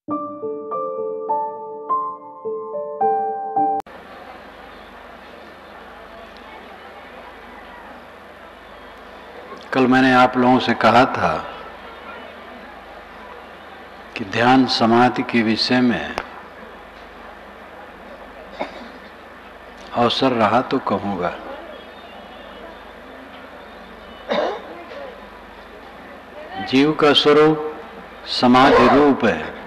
कल मैंने आप लोगों से कहा था कि ध्यान समाधि के विषय में अवसर रहा तो कहूँगा। जीव का स्वरूप समाधि रूप है,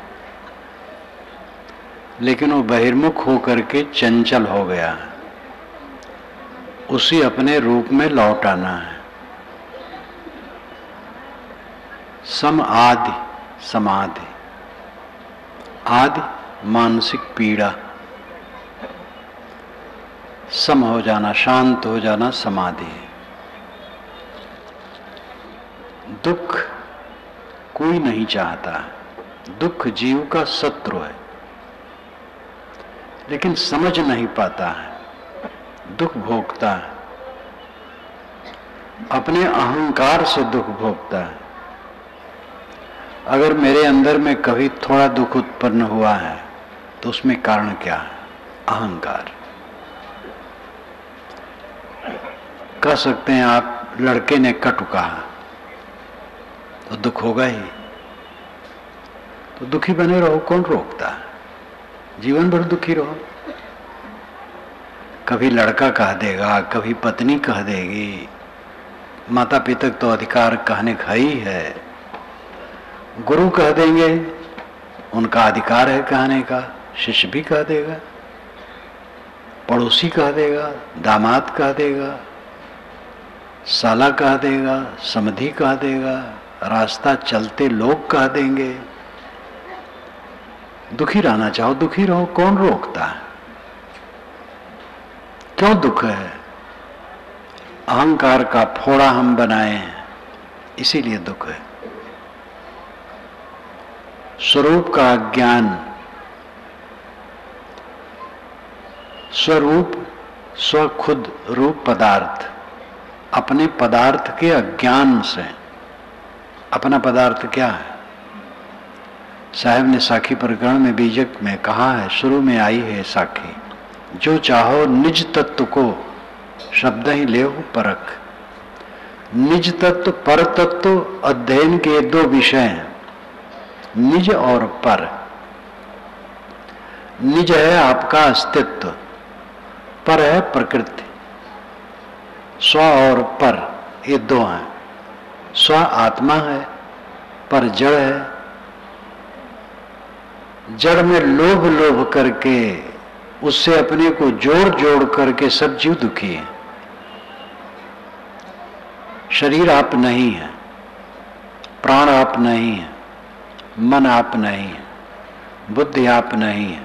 लेकिन वो बहिर्मुख होकर के चंचल हो गया है। उसी अपने रूप में लौट आना है। सम आदि समाधि, आदि मानसिक पीड़ा, सम हो जाना, शांत हो जाना समाधि है। दुख कोई नहीं चाहता है, दुख जीव का शत्रु है, लेकिन समझ नहीं पाता है, दुख भोगता है, अपने अहंकार से दुख भोगता है। अगर मेरे अंदर में कभी थोड़ा दुख उत्पन्न हुआ है तो उसमें कारण क्या है? अहंकार। कह सकते हैं आप लड़के ने कटु कहा तो दुख होगा ही, तो दुखी बने रहो, कौन रोकता है? जीवन भर दुखी रहो। कभी लड़का कह देगा, कभी पत्नी कह देगी, माता पिता तो अधिकार कहने का ही है, गुरु कह देंगे, उनका अधिकार है कहने का, शिष्य भी कह देगा, पड़ोसी कह देगा, दामाद कह देगा, साला कह देगा, समधी कह देगा, रास्ता चलते लोग कह देंगे। दुखी रहना चाहो दुखी रहो, कौन रोकता है? क्यों दुख है? अहंकार का फोड़ा हम बनाए हैं, इसीलिए दुख है। स्वरूप का ज्ञान, स्वरूप स्व खुद रूप पदार्थ, अपने पदार्थ के अज्ञान से। अपना पदार्थ क्या है? साहब ने साखी प्रकरण में बीजक में कहा है, शुरू में आई है साखी, जो चाहो निज तत्व को शब्द ही ले परख। निज तत्व पर तत्व अध्ययन के दो विषय हैं, निज और पर। निज है आपका अस्तित्व, पर है प्रकृति। स्व और पर ये दो हैं। स्व आत्मा है, पर जड़ है। जड़ में लोभ लोभ करके, उससे अपने को जोड़ जोड़ करके सब जीव दुखी है। शरीर आप नहीं है, प्राण आप नहीं है, मन आप नहीं है, बुद्धि आप नहीं है।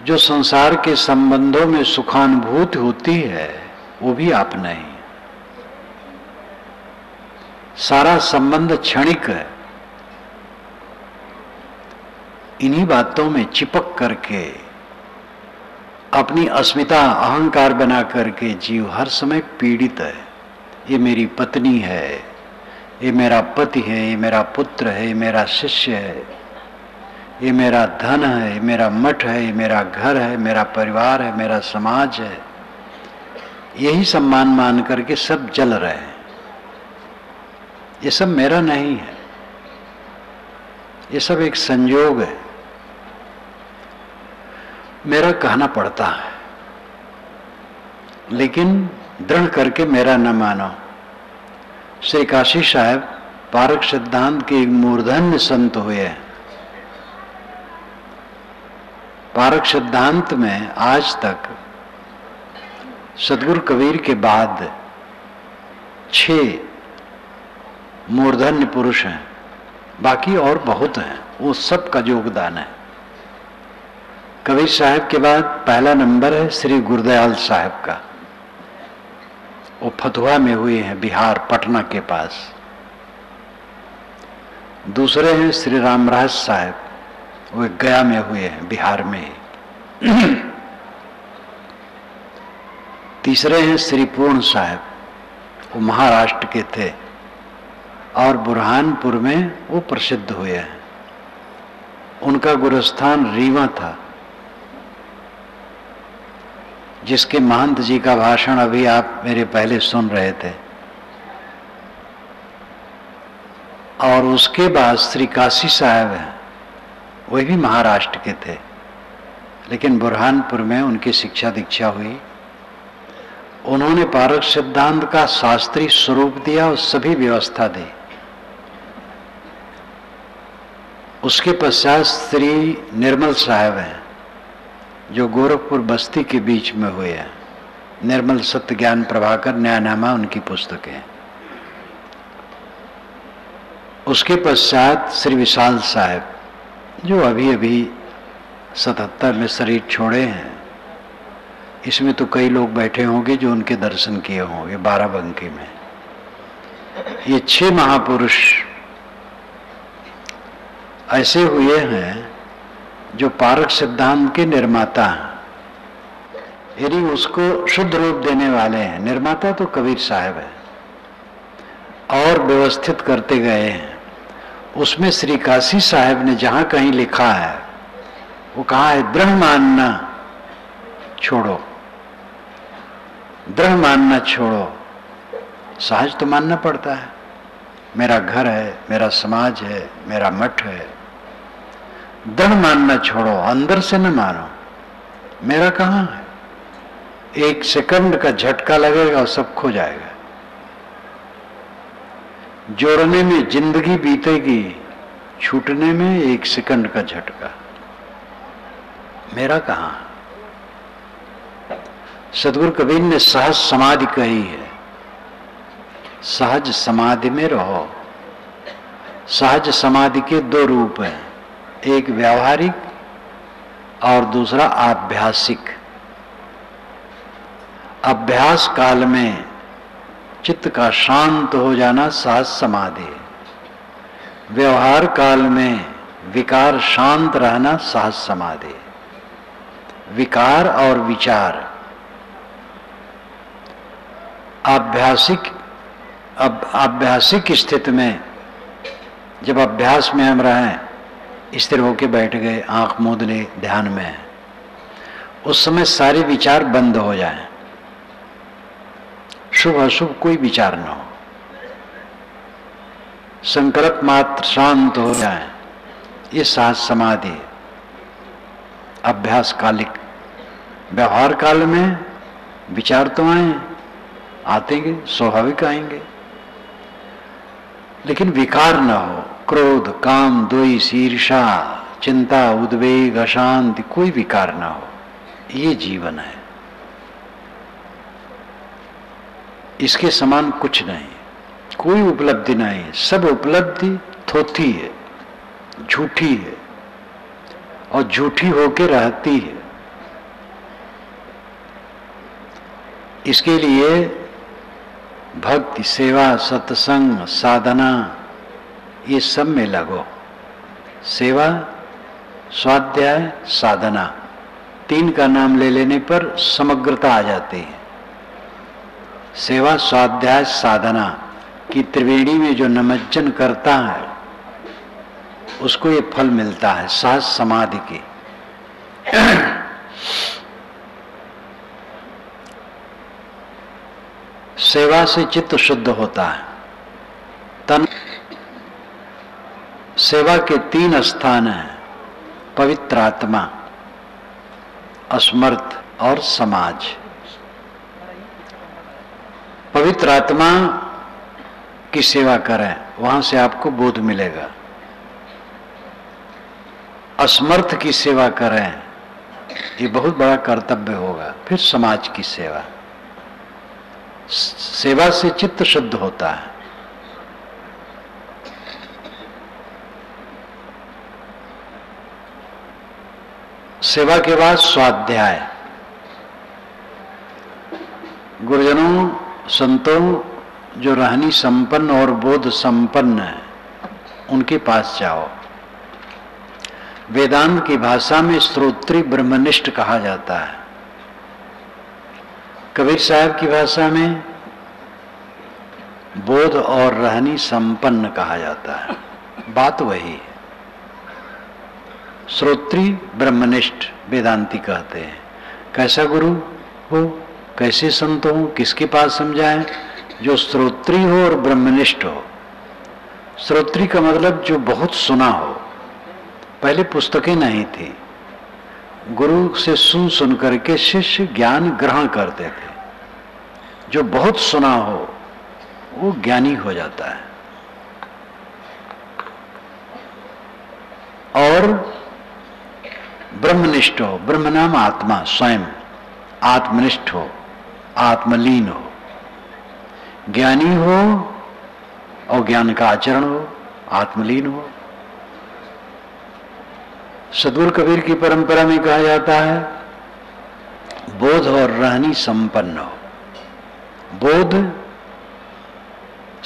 जो संसार के संबंधों में सुखानुभूति होती है वो भी आप नहीं है। सारा संबंध क्षणिक है। इन्हीं बातों में चिपक करके अपनी अस्मिता अहंकार बना करके जीव हर समय पीड़ित है। ये मेरी पत्नी है, ये मेरा पति है, ये मेरा पुत्र है, ये मेरा शिष्य है, ये मेरा धन है, ये मेरा मठ है, ये मेरा घर है, मेरा परिवार है, मेरा समाज है। यही सम्मान मान करके सब जल रहे हैं। ये सब मेरा नहीं है, ये सब एक संयोग है। मेरा कहना पड़ता है, लेकिन दृढ़ करके मेरा न मानो। श्री काशी साहब पारक सिद्धांत के एक मूर्धन्य संत हुए हैं। पारक सिद्धांत में आज तक सदगुरु कबीर के बाद 6 मूर्धन्य पुरुष हैं, बाकी और बहुत हैं, वो सबका योगदान है। कबीर साहब के बाद पहला नंबर है श्री गुरुदयाल साहब का, वो फतुहा में हुए हैं, बिहार पटना के पास। दूसरे हैं श्री रामराज साहब, वो गया में हुए हैं, बिहार में। तीसरे हैं श्री पूर्ण साहब, वो महाराष्ट्र के थे और बुरहानपुर में वो प्रसिद्ध हुए हैं। उनका गुरुस्थान रीवा था, जिसके महंत जी का भाषण अभी आप मेरे पहले सुन रहे थे। और उसके बाद श्री काशी साहब हैं, वही भी महाराष्ट्र के थे, लेकिन बुरहानपुर में उनकी शिक्षा दीक्षा हुई। उन्होंने पारक सिद्धांत का शास्त्रीय स्वरूप दिया और सभी व्यवस्था दी। उसके पश्चात श्री निर्मल साहब हैं, जो गोरखपुर बस्ती के बीच में हुए हैं। निर्मल सत्य ज्ञान प्रभाकर न्यायनामा उनकी पुस्तक है। उसके पश्चात श्री विशाल साहब, जो अभी अभी 77 में शरीर छोड़े हैं। इसमें तो कई लोग बैठे होंगे जो उनके दर्शन किए होंगे बाराबंकी में। ये 6 महापुरुष ऐसे हुए हैं जो पारक सिद्धांत के निर्माता हैं, यानी उसको शुद्ध रूप देने वाले हैं। निर्माता तो कबीर साहब है और व्यवस्थित करते गए हैं। उसमें श्री काशी साहब ने जहां कहीं लिखा है, वो कहा है दृढ़ मानना छोड़ो, दृढ़ मानना छोड़ो। सहज तो मानना पड़ता है, मेरा घर है, मेरा समाज है, मेरा मठ है। दृढ़ मानना छोड़ो, अंदर से न मानो। मेरा कहाँ है? 1 सेकंड का झटका लगेगा और सब खो जाएगा। जोड़ने में जिंदगी बीतेगी, छूटने में 1 सेकंड का झटका। मेरा कहाँ? सदगुरु कबीर ने सहज समाधि कही है। सहज समाधि में रहो। सहज समाधि के 2 रूप हैं, एक व्यावहारिक और दूसरा आभ्यासिक। अभ्यास काल में चित्त का शांत हो जाना सहज समाधि। व्यवहार काल में विकार शांत रहना सहज समाधि। विकार और विचार आभ्यासिक स्थिति में, जब अभ्यास में हम रहें, स्थिर होके बैठ गए, आंख मूंद ले, ध्यान में, उस समय सारे विचार बंद हो जाएं, शुभ अशुभ कोई विचार न हो, संकल्प मात्र शांत हो जाए, ये सहज समाधि। अभ्यास कालिक। व्यवहार काल में विचार तो आतेंगे, स्वाभाविक आएंगे, लेकिन विकार न हो। क्रोध, काम, द्वेष, ईर्षा, चिंता, उद्वेग, अशांति, कोई विकार न हो। ये जीवन है, इसके समान कुछ नहीं, कोई उपलब्धि नहीं। सब उपलब्धि थोथी है, झूठी है और झूठी होके रहती है। इसके लिए भक्ति, सेवा, सत्संग, साधना, ये सब में लगो। सेवा, स्वाध्याय, साधना, 3 का नाम ले लेने पर समग्रता आ जाती है। सेवा, स्वाध्याय, साधना की त्रिवेणी में जो निमज्जन करता है, उसको ये फल मिलता है सहज समाधि की। सेवा से चित्त शुद्ध होता है। तन सेवा के 3 स्थान हैं, पवित्र आत्मा, असमर्थ और समाज। पवित्र आत्मा की सेवा करें, वहां से आपको बोध मिलेगा। असमर्थ की सेवा करें, ये बहुत बड़ा कर्तव्य होगा। फिर समाज की सेवा। सेवा से चित्त शुद्ध होता है। सेवा के बाद स्वाध्याय। गुरुजनों, संतों जो रहनी संपन्न और बोध संपन्न है, उनके पास जाओ। वेदांत की भाषा में श्रोत्री ब्रह्मनिष्ठ कहा जाता है। कबीर साहब की भाषा में बोध और रहनी संपन्न कहा जाता है। बात वही है। श्रोत्री ब्रह्मनिष्ठ वेदांती कहते हैं। कैसा गुरु हो, कैसे संत हो, किसके पास समझाएं? जो श्रोत्री हो और ब्रह्मनिष्ठ हो। श्रोत्री का मतलब जो बहुत सुना हो। पहले पुस्तकें नहीं थी, गुरु से सुन सुन करके शिष्य ज्ञान ग्रहण करते थे। जो बहुत सुना हो वो ज्ञानी हो जाता है। और ब्रह्मनिष्ठ हो, ब्रह्म नाम आत्मा स्वयं, आत्मनिष्ठ हो, आत्मलीन हो, ज्ञानी हो और ज्ञान का आचरण हो, आत्मलीन हो। सद्गुरु कबीर की परंपरा में कहा जाता है बोध और रहनी संपन्न हो। बोध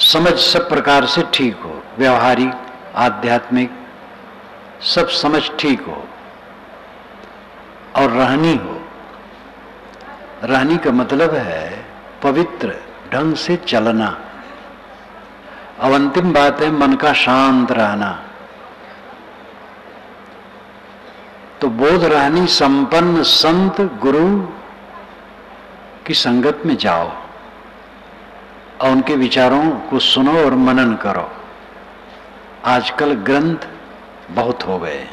समझ सब प्रकार से ठीक हो, व्यवहारिक आध्यात्मिक सब समझ ठीक हो, और रहनी हो। रहनी का मतलब है पवित्र ढंग से चलना। अब अंतिम बात है मन का शांत रहना। तो बोध रहनी संपन्न संत गुरु की संगत में जाओ और उनके विचारों को सुनो और मनन करो। आजकल ग्रंथ बहुत हो गए,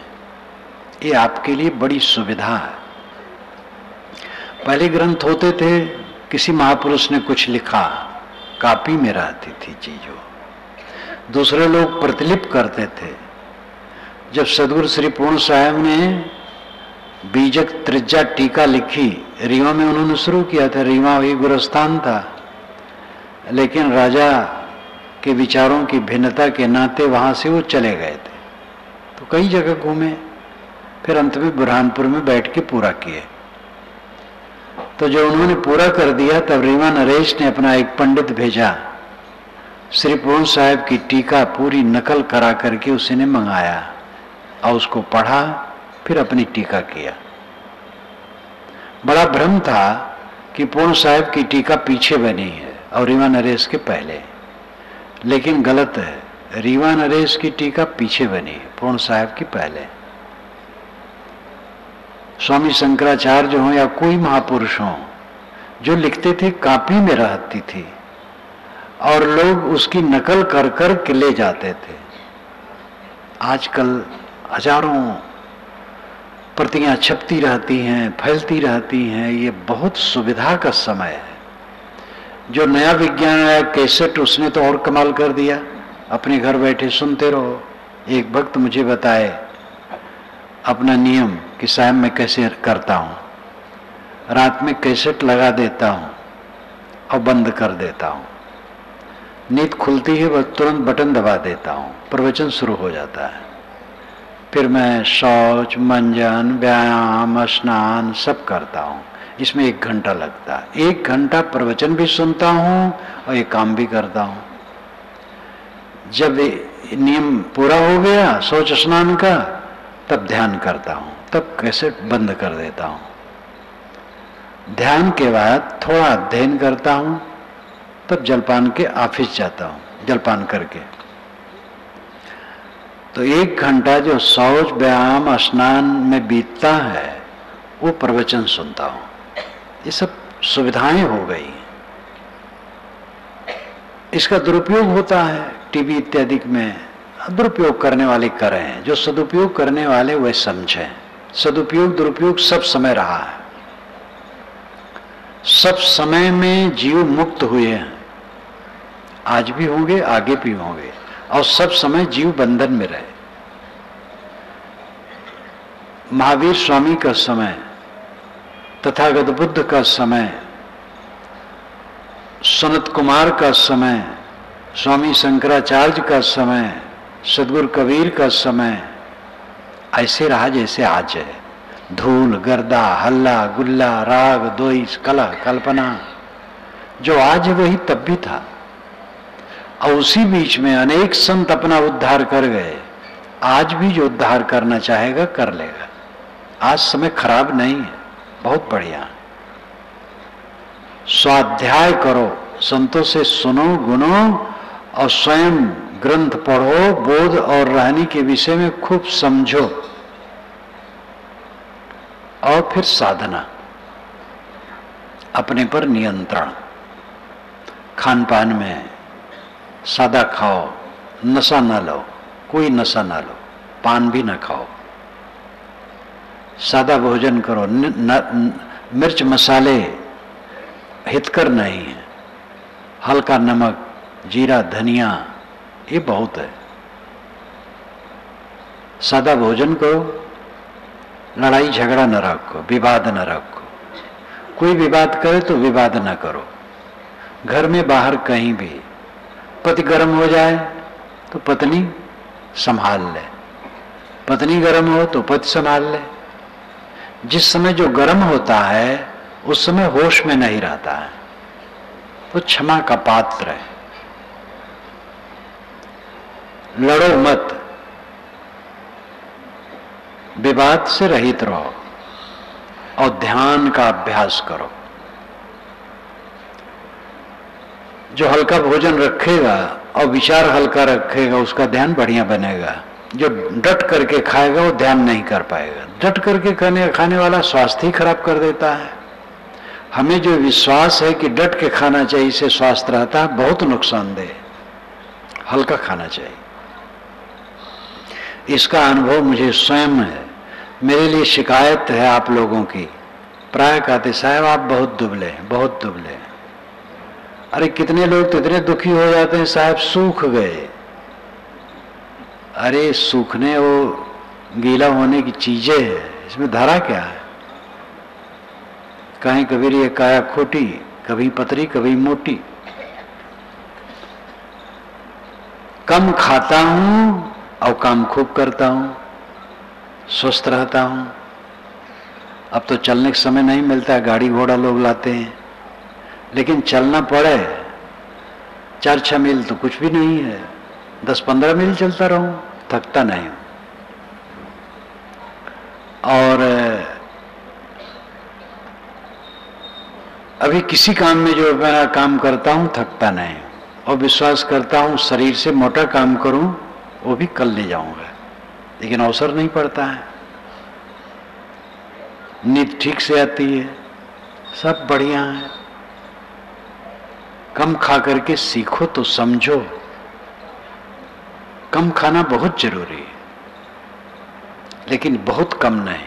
ये आपके लिए बड़ी सुविधा है। पहले ग्रंथ होते थे, किसी महापुरुष ने कुछ लिखा, कॉपी में रहती थी चीजों, दूसरे लोग प्रतिलिपि करते थे। जब सदगुरु श्री पूर्ण साहब ने बीजक त्रिज्या टीका लिखी, रीवा में उन्होंने शुरू किया था, रीवा वही गुरुस्थान था, लेकिन राजा के विचारों की भिन्नता के नाते वहां से वो चले गए थे। तो कई जगह घूमे, फिर अंत में बुरहानपुर में बैठ के पूरा किए। तो जब उन्होंने पूरा कर दिया तब रीवा नरेश ने अपना एक पंडित भेजा, श्री पूर्ण साहब की टीका पूरी नकल करा करके उसने मंगाया और उसको पढ़ा, फिर अपनी टीका किया। बड़ा भ्रम था कि पूर्ण साहब की टीका पीछे बनी है और रीवा नरेश के पहले, लेकिन गलत है। रीवा नरेश की टीका पीछे बनी है, पूर्ण साहब की पहले। स्वामी शंकराचार्य हो या कोई महापुरुष हो, जो लिखते थे कॉपी में रहती थी और लोग उसकी नकल कर कर के ले जाते थे। आजकल हजारों प्रतियां छपती रहती हैं, फैलती रहती हैं। ये बहुत सुविधा का समय है। जो नया विज्ञान आया कैसेट, उसने तो और कमाल कर दिया। अपने घर बैठे सुनते रहो। एक भक्त मुझे बताए अपना नियम कि साहब मैं कैसे करता हूँ, रात में कैसेट लगा देता हूँ और बंद कर देता हूँ। नींद खुलती है बस तुरंत बटन दबा देता हूँ, प्रवचन शुरू हो जाता है। फिर मैं शौच, मंजन, व्यायाम, स्नान सब करता हूँ। इसमें 1 घंटा लगता है। 1 घंटा प्रवचन भी सुनता हूँ और ये काम भी करता हूँ। जब नियम पूरा हो गया शौच स्नान का, तब ध्यान करता हूँ, तब कैसे बंद कर देता हूँ। ध्यान के बाद थोड़ा अध्ययन करता हूँ, तब जलपान के ऑफिस जाता हूँ, जलपान करके। तो 1 घंटा जो शौच, व्यायाम, स्नान में बीतता है वो प्रवचन सुनता हूँ। ये सब सुविधाएं हो गई। इसका दुरुपयोग होता है टीवी इत्यादि में। दुरुपयोग करने वाले कर रहे हैं, जो सदुपयोग करने वाले वह समझें। सदुपयोग दुरुपयोग सब समय रहा है। सब समय में जीव मुक्त हुए हैं, आज भी होंगे, आगे भी होंगे, और सब समय जीव बंधन में रहे। महावीर स्वामी का समय, तथागत बुद्ध का समय, सनत कुमार का समय, स्वामी शंकराचार्य का समय, सदगुरु कबीर का समय ऐसे रहा जैसे आज है। धूल, गर्दा, हल्ला, गुल्ला, राग, द्वेष, कलह, कल्पना, जो आज है वही तब भी था। और उसी बीच में अनेक संत अपना उद्धार कर गए। आज भी जो उद्धार करना चाहेगा कर लेगा। आज समय खराब नहीं है, बहुत बढ़िया। स्वाध्याय करो, संतों से सुनो, गुनो और स्वयं ग्रंथ पढ़ो। बोध और रहनी के विषय में खूब समझो। और फिर साधना, अपने पर नियंत्रण। खान पान में सादा खाओ, नशा ना लो, कोई नशा ना लो, पान भी ना खाओ, सादा भोजन करो। मिर्च मसाले हितकर नहीं है, हल्का नमक, जीरा, धनिया, ये बहुत है। सादा भोजन करो, लड़ाई झगड़ा न रखो, विवाद न रखो। कोई विवाद करे तो विवाद न करो। घर में बाहर कहीं भी पति गर्म हो जाए तो पत्नी संभाल ले, पत्नी गर्म हो तो पति संभाल ले। जिस समय जो गर्म होता है उस समय होश में नहीं रहता है, तो क्षमा का पात्र है। लड़ो मत, विवाद से रहित रहो और ध्यान का अभ्यास करो। जो हल्का भोजन रखेगा और विचार हल्का रखेगा उसका ध्यान बढ़िया बनेगा। जो डट करके खाएगा वो ध्यान नहीं कर पाएगा। डट करके खाने वाला स्वास्थ्य ही खराब कर देता है। हमें जो विश्वास है कि डट के खाना चाहिए, इससे स्वास्थ्य रहता है, बहुत नुकसानदेह। हल्का खाना चाहिए, इसका अनुभव मुझे स्वयं है। मेरे लिए शिकायत है आप लोगों की, प्राय कहते साहब आप बहुत दुबले हैं, बहुत दुबले हैं। अरे कितने लोग तो इतने दुखी हो जाते हैं साहब, सूख गए। अरे सूखने वो गीला होने की चीजें है, इसमें धारा क्या है? कहीं कबीर ये काया खोटी, कभी पतरी कभी मोटी। कम खाता हूं और काम खूब करता हूं, स्वस्थ रहता हूं। अब तो चलने का समय नहीं मिलता, गाड़ी घोड़ा लोग लाते हैं, लेकिन चलना पड़े 4-6 मील तो कुछ भी नहीं है। 10-15 मील चलता रहूं, थकता नहीं। और अभी किसी काम में जो मैं काम करता हूं थकता नहीं, और विश्वास करता हूं शरीर से मोटा काम करूं वो भी कर ले जाऊंगा, लेकिन अवसर नहीं पड़ता है। नींद ठीक से आती है, सब बढ़िया है। कम खा करके सीखो तो समझो, कम खाना बहुत जरूरी है, लेकिन बहुत कम नहीं।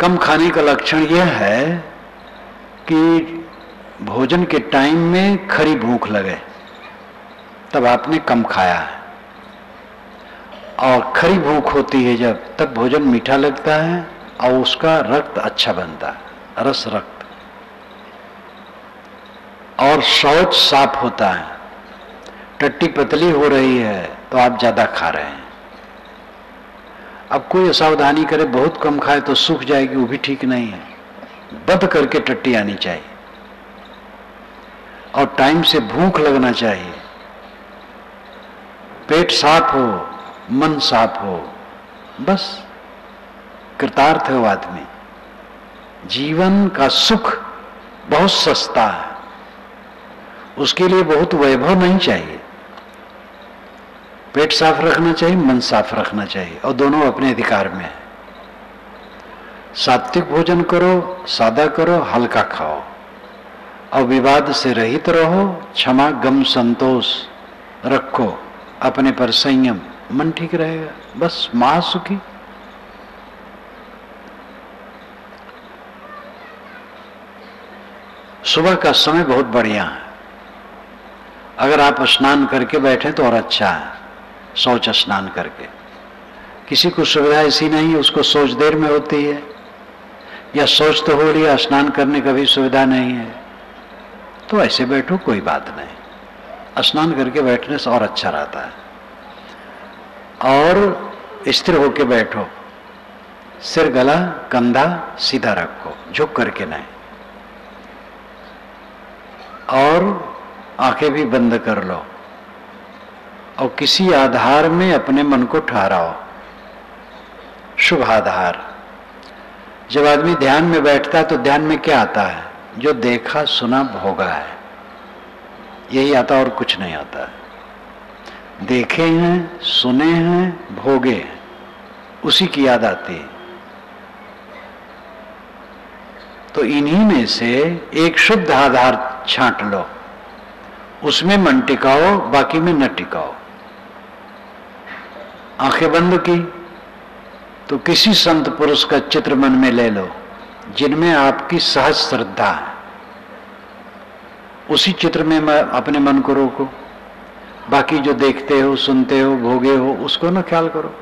कम खाने का लक्षण यह है कि भोजन के टाइम में खरी भूख लगे तब आपने कम खाया है, और खरी भूख होती है जब, तब भोजन मीठा लगता है और उसका रक्त अच्छा बनता है, रस रक्त, और शौच साफ होता है। टट्टी पतली हो रही है तो आप ज्यादा खा रहे हैं। अब कोई असावधानी करे, बहुत कम खाए तो सूख जाएगी, वो भी ठीक नहीं है। बंद करके टट्टी आनी चाहिए और टाइम से भूख लगना चाहिए। पेट साफ हो, मन साफ हो, बस कृतार्थ है वो आदमी। जीवन का सुख बहुत सस्ता है, उसके लिए बहुत वैभव नहीं चाहिए। पेट साफ रखना चाहिए, मन साफ रखना चाहिए, और दोनों अपने अधिकार में है। सात्विक भोजन करो, सादा करो, हल्का खाओ, और विवाद से रहित रहो। क्षमा, गम, संतोष रखो, अपने पर संयम, मन ठीक रहेगा, बस महासुखी। सुबह का समय बहुत बढ़िया है। अगर आप स्नान करके बैठे तो और अच्छा है, शौच स्नान करके। किसी को सुविधा ऐसी नहीं है, उसको सोच देर में होती है, या सोच तो हो लिया, स्नान करने का भी सुविधा नहीं है, तो ऐसे बैठो, कोई बात नहीं। स्नान करके बैठने से और अच्छा रहता है। और स्थिर होके बैठो, सिर, गला, कंधा सीधा रखो, झुक करके नहीं, और आंखें भी बंद कर लो, और किसी आधार में अपने मन को ठहराओ, शुभ आधार। जब आदमी ध्यान में बैठता है तो ध्यान में क्या आता है? जो देखा सुना भोगा है, यही आता, और कुछ नहीं आता। देखे हैं, सुने हैं, भोगे हैं, उसी की याद आती है। तो इन्हीं में से एक शुद्ध आधार छांट लो, उसमें मन टिकाओ, बाकी में न टिकाओ। आंखें बंद की तो किसी संत पुरुष का चित्र मन में ले लो जिनमें आपकी सहज श्रद्धा है, उसी चित्र में अपने मन को रोको। बाकी जो देखते हो, सुनते हो, भोगे हो, उसको ना ख्याल करो।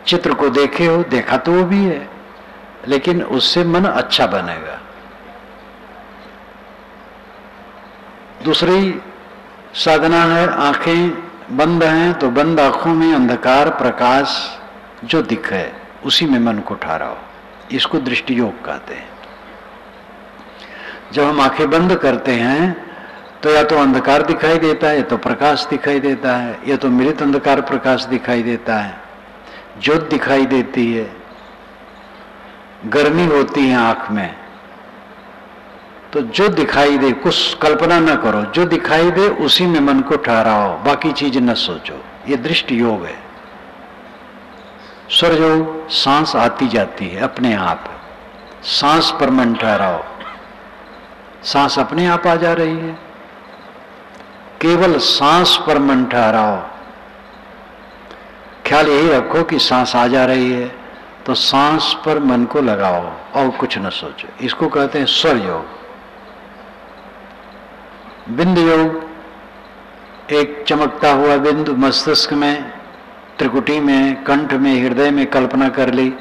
चित्र को देखे हो, देखा तो वो भी है, लेकिन उससे मन अच्छा बनेगा। दूसरी साधना है, आंखें बंद हैं तो बंद आंखों में अंधकार प्रकाश जो दिखे उसी में मन को ठहराओ। इसको दृष्टि योग कहते हैं। जब हम आंखें बंद करते हैं तो या तो अंधकार दिखाई देता है, या तो प्रकाश दिखाई देता है, या तो मृत अंधकार प्रकाश दिखाई देता है, ज्योत दिखाई देती है, गर्मी होती है आंख में। तो जो दिखाई दे, कुछ कल्पना न करो, जो दिखाई दे उसी में मन को ठहराओ, बाकी चीज न सोचो। ये दृष्टि योग है। स्वर योग, सांस आती जाती है अपने आप, सांस पर मन ठहराओ, सांस अपने आप आ जा रही है। केवल सांस पर मन ठहराओ, ख्याल यही रखो कि सांस आ जा रही है, तो सांस पर मन को लगाओ और कुछ न सोचो। इसको कहते हैं स्वर योग। बिंदु योग, एक चमकता हुआ बिंदु मस्तिष्क में, त्रिकुटी में, कंठ में, हृदय में कल्पना कर ली,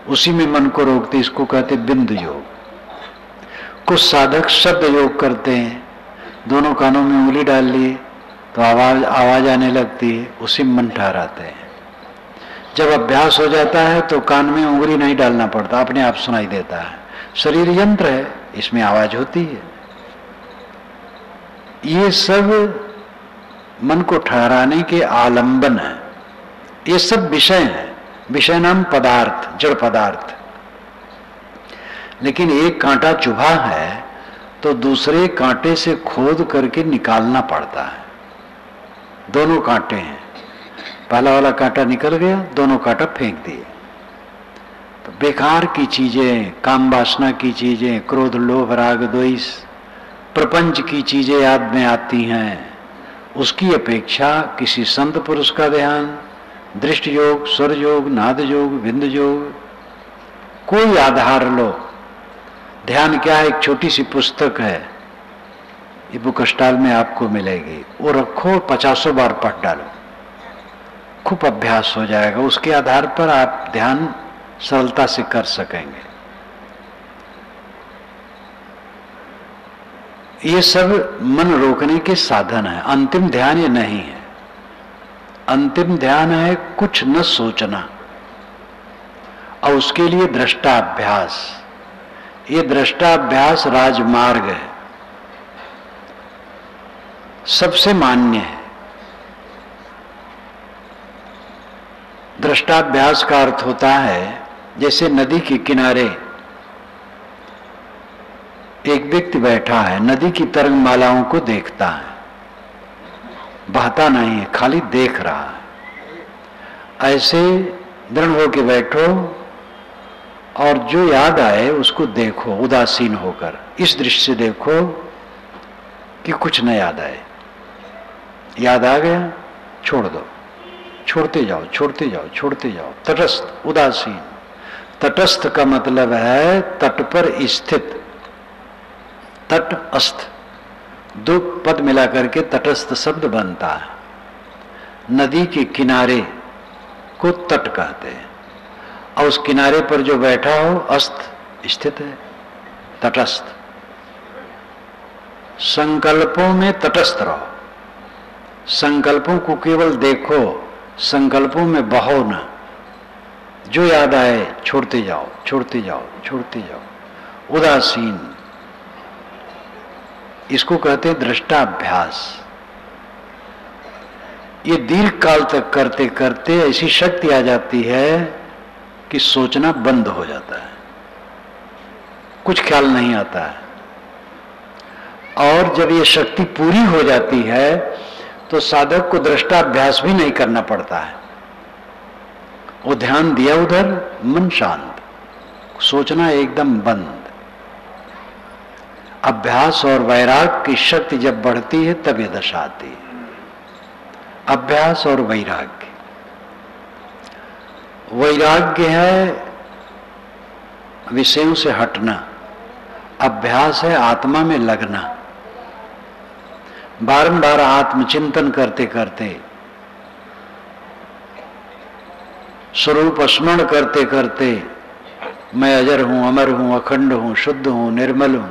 उसी में मन को रोकते, इसको कहते बिंदु योग। कुछ साधक शब्द योग करते हैं, दोनों कानों में उंगली डाल लिए तो आवाज आने लगती है, उसी में मन ठहराते हैं। जब अभ्यास हो जाता है तो कान में उंगली नहीं डालना पड़ता, अपने आप सुनाई देता है। शरीर यंत्र है, इसमें आवाज होती है। ये सब मन को ठहराने के आलंबन है। ये सब विषय है, विषय नाम पदार्थ, जड़ पदार्थ। लेकिन एक कांटा चुभा है तो दूसरे कांटे से खोद करके निकालना पड़ता है। दोनों कांटे हैं, पहला वाला कांटा निकल गया, दोनों कांटा फेंक दिए। तो बेकार की चीजें, काम वासना की चीजें, क्रोध लोभ राग द्वेष, प्रपंच की चीजें याद में आती हैं। उसकी अपेक्षा किसी संत पुरुष का ध्यान, दृष्टि योग, स्वर योग, नाद योग, बिंदु योग, कोई आधार लो। ध्यान क्या है? एक छोटी सी पुस्तक है, ये बुक स्टॉल में आपको मिलेगी, वो रखो, 50 बार पढ़ डालो, खूब अभ्यास हो जाएगा। उसके आधार पर आप ध्यान सरलता से कर सकेंगे। ये सब मन रोकने के साधन है। अंतिम ध्यान ये नहीं है। अंतिम ध्यान है कुछ न सोचना, और उसके लिए दृष्टाभ्यास। ये दृष्टाभ्यास राजमार्ग है, सबसे मान्य है। दृष्टाभ्यास का अर्थ होता है जैसे नदी के किनारे एक व्यक्ति बैठा है, नदी की तरंगमालाओं को देखता है, बहता नहीं है, खाली देख रहा है। ऐसे दृढ़ होकर बैठो और जो याद आए उसको देखो उदासीन होकर। इस दृष्टि से देखो कि कुछ न याद आए। याद आ गया, छोड़ दो, छोड़ते जाओ, छोड़ते जाओ, छोड़ते जाओ। तटस्थ, उदासीन। तटस्थ का मतलब है तट पर स्थित। तट अस्थ, दो पद मिलाकर के तटस्थ शब्द बनता है। नदी के किनारे को तट कहते हैं, और उस किनारे पर जो बैठा हो अस्त स्थित है, तटस्थ। संकल्पों में तटस्थ रहो, संकल्पों को केवल देखो, संकल्पों में बहो न। जो याद आए छोड़ते जाओ, छोड़ते जाओ, छोड़ते जाओ। उदासीन, इसको कहते हैं दृष्टाभ्यास। ये दीर्घ काल तक करते करते ऐसी शक्ति आ जाती है कि सोचना बंद हो जाता है, कुछ ख्याल नहीं आता है। और जब ये शक्ति पूरी हो जाती है तो साधक को दृष्टाभ्यास भी नहीं करना पड़ता है। वो ध्यान दिया उधर, मन शांत। सोचना एकदम बंद। अभ्यास और वैराग की शक्ति जब बढ़ती है तब ये दशा आती है। अभ्यास और वैराग्य, वैराग्य है विषयों से हटना, अभ्यास है आत्मा में लगना। बारंबार आत्मचिंतन करते करते, स्वरूप स्मरण करते करते, मैं अजर हूं, अमर हूं, अखंड हूं, शुद्ध हूं, निर्मल हूं,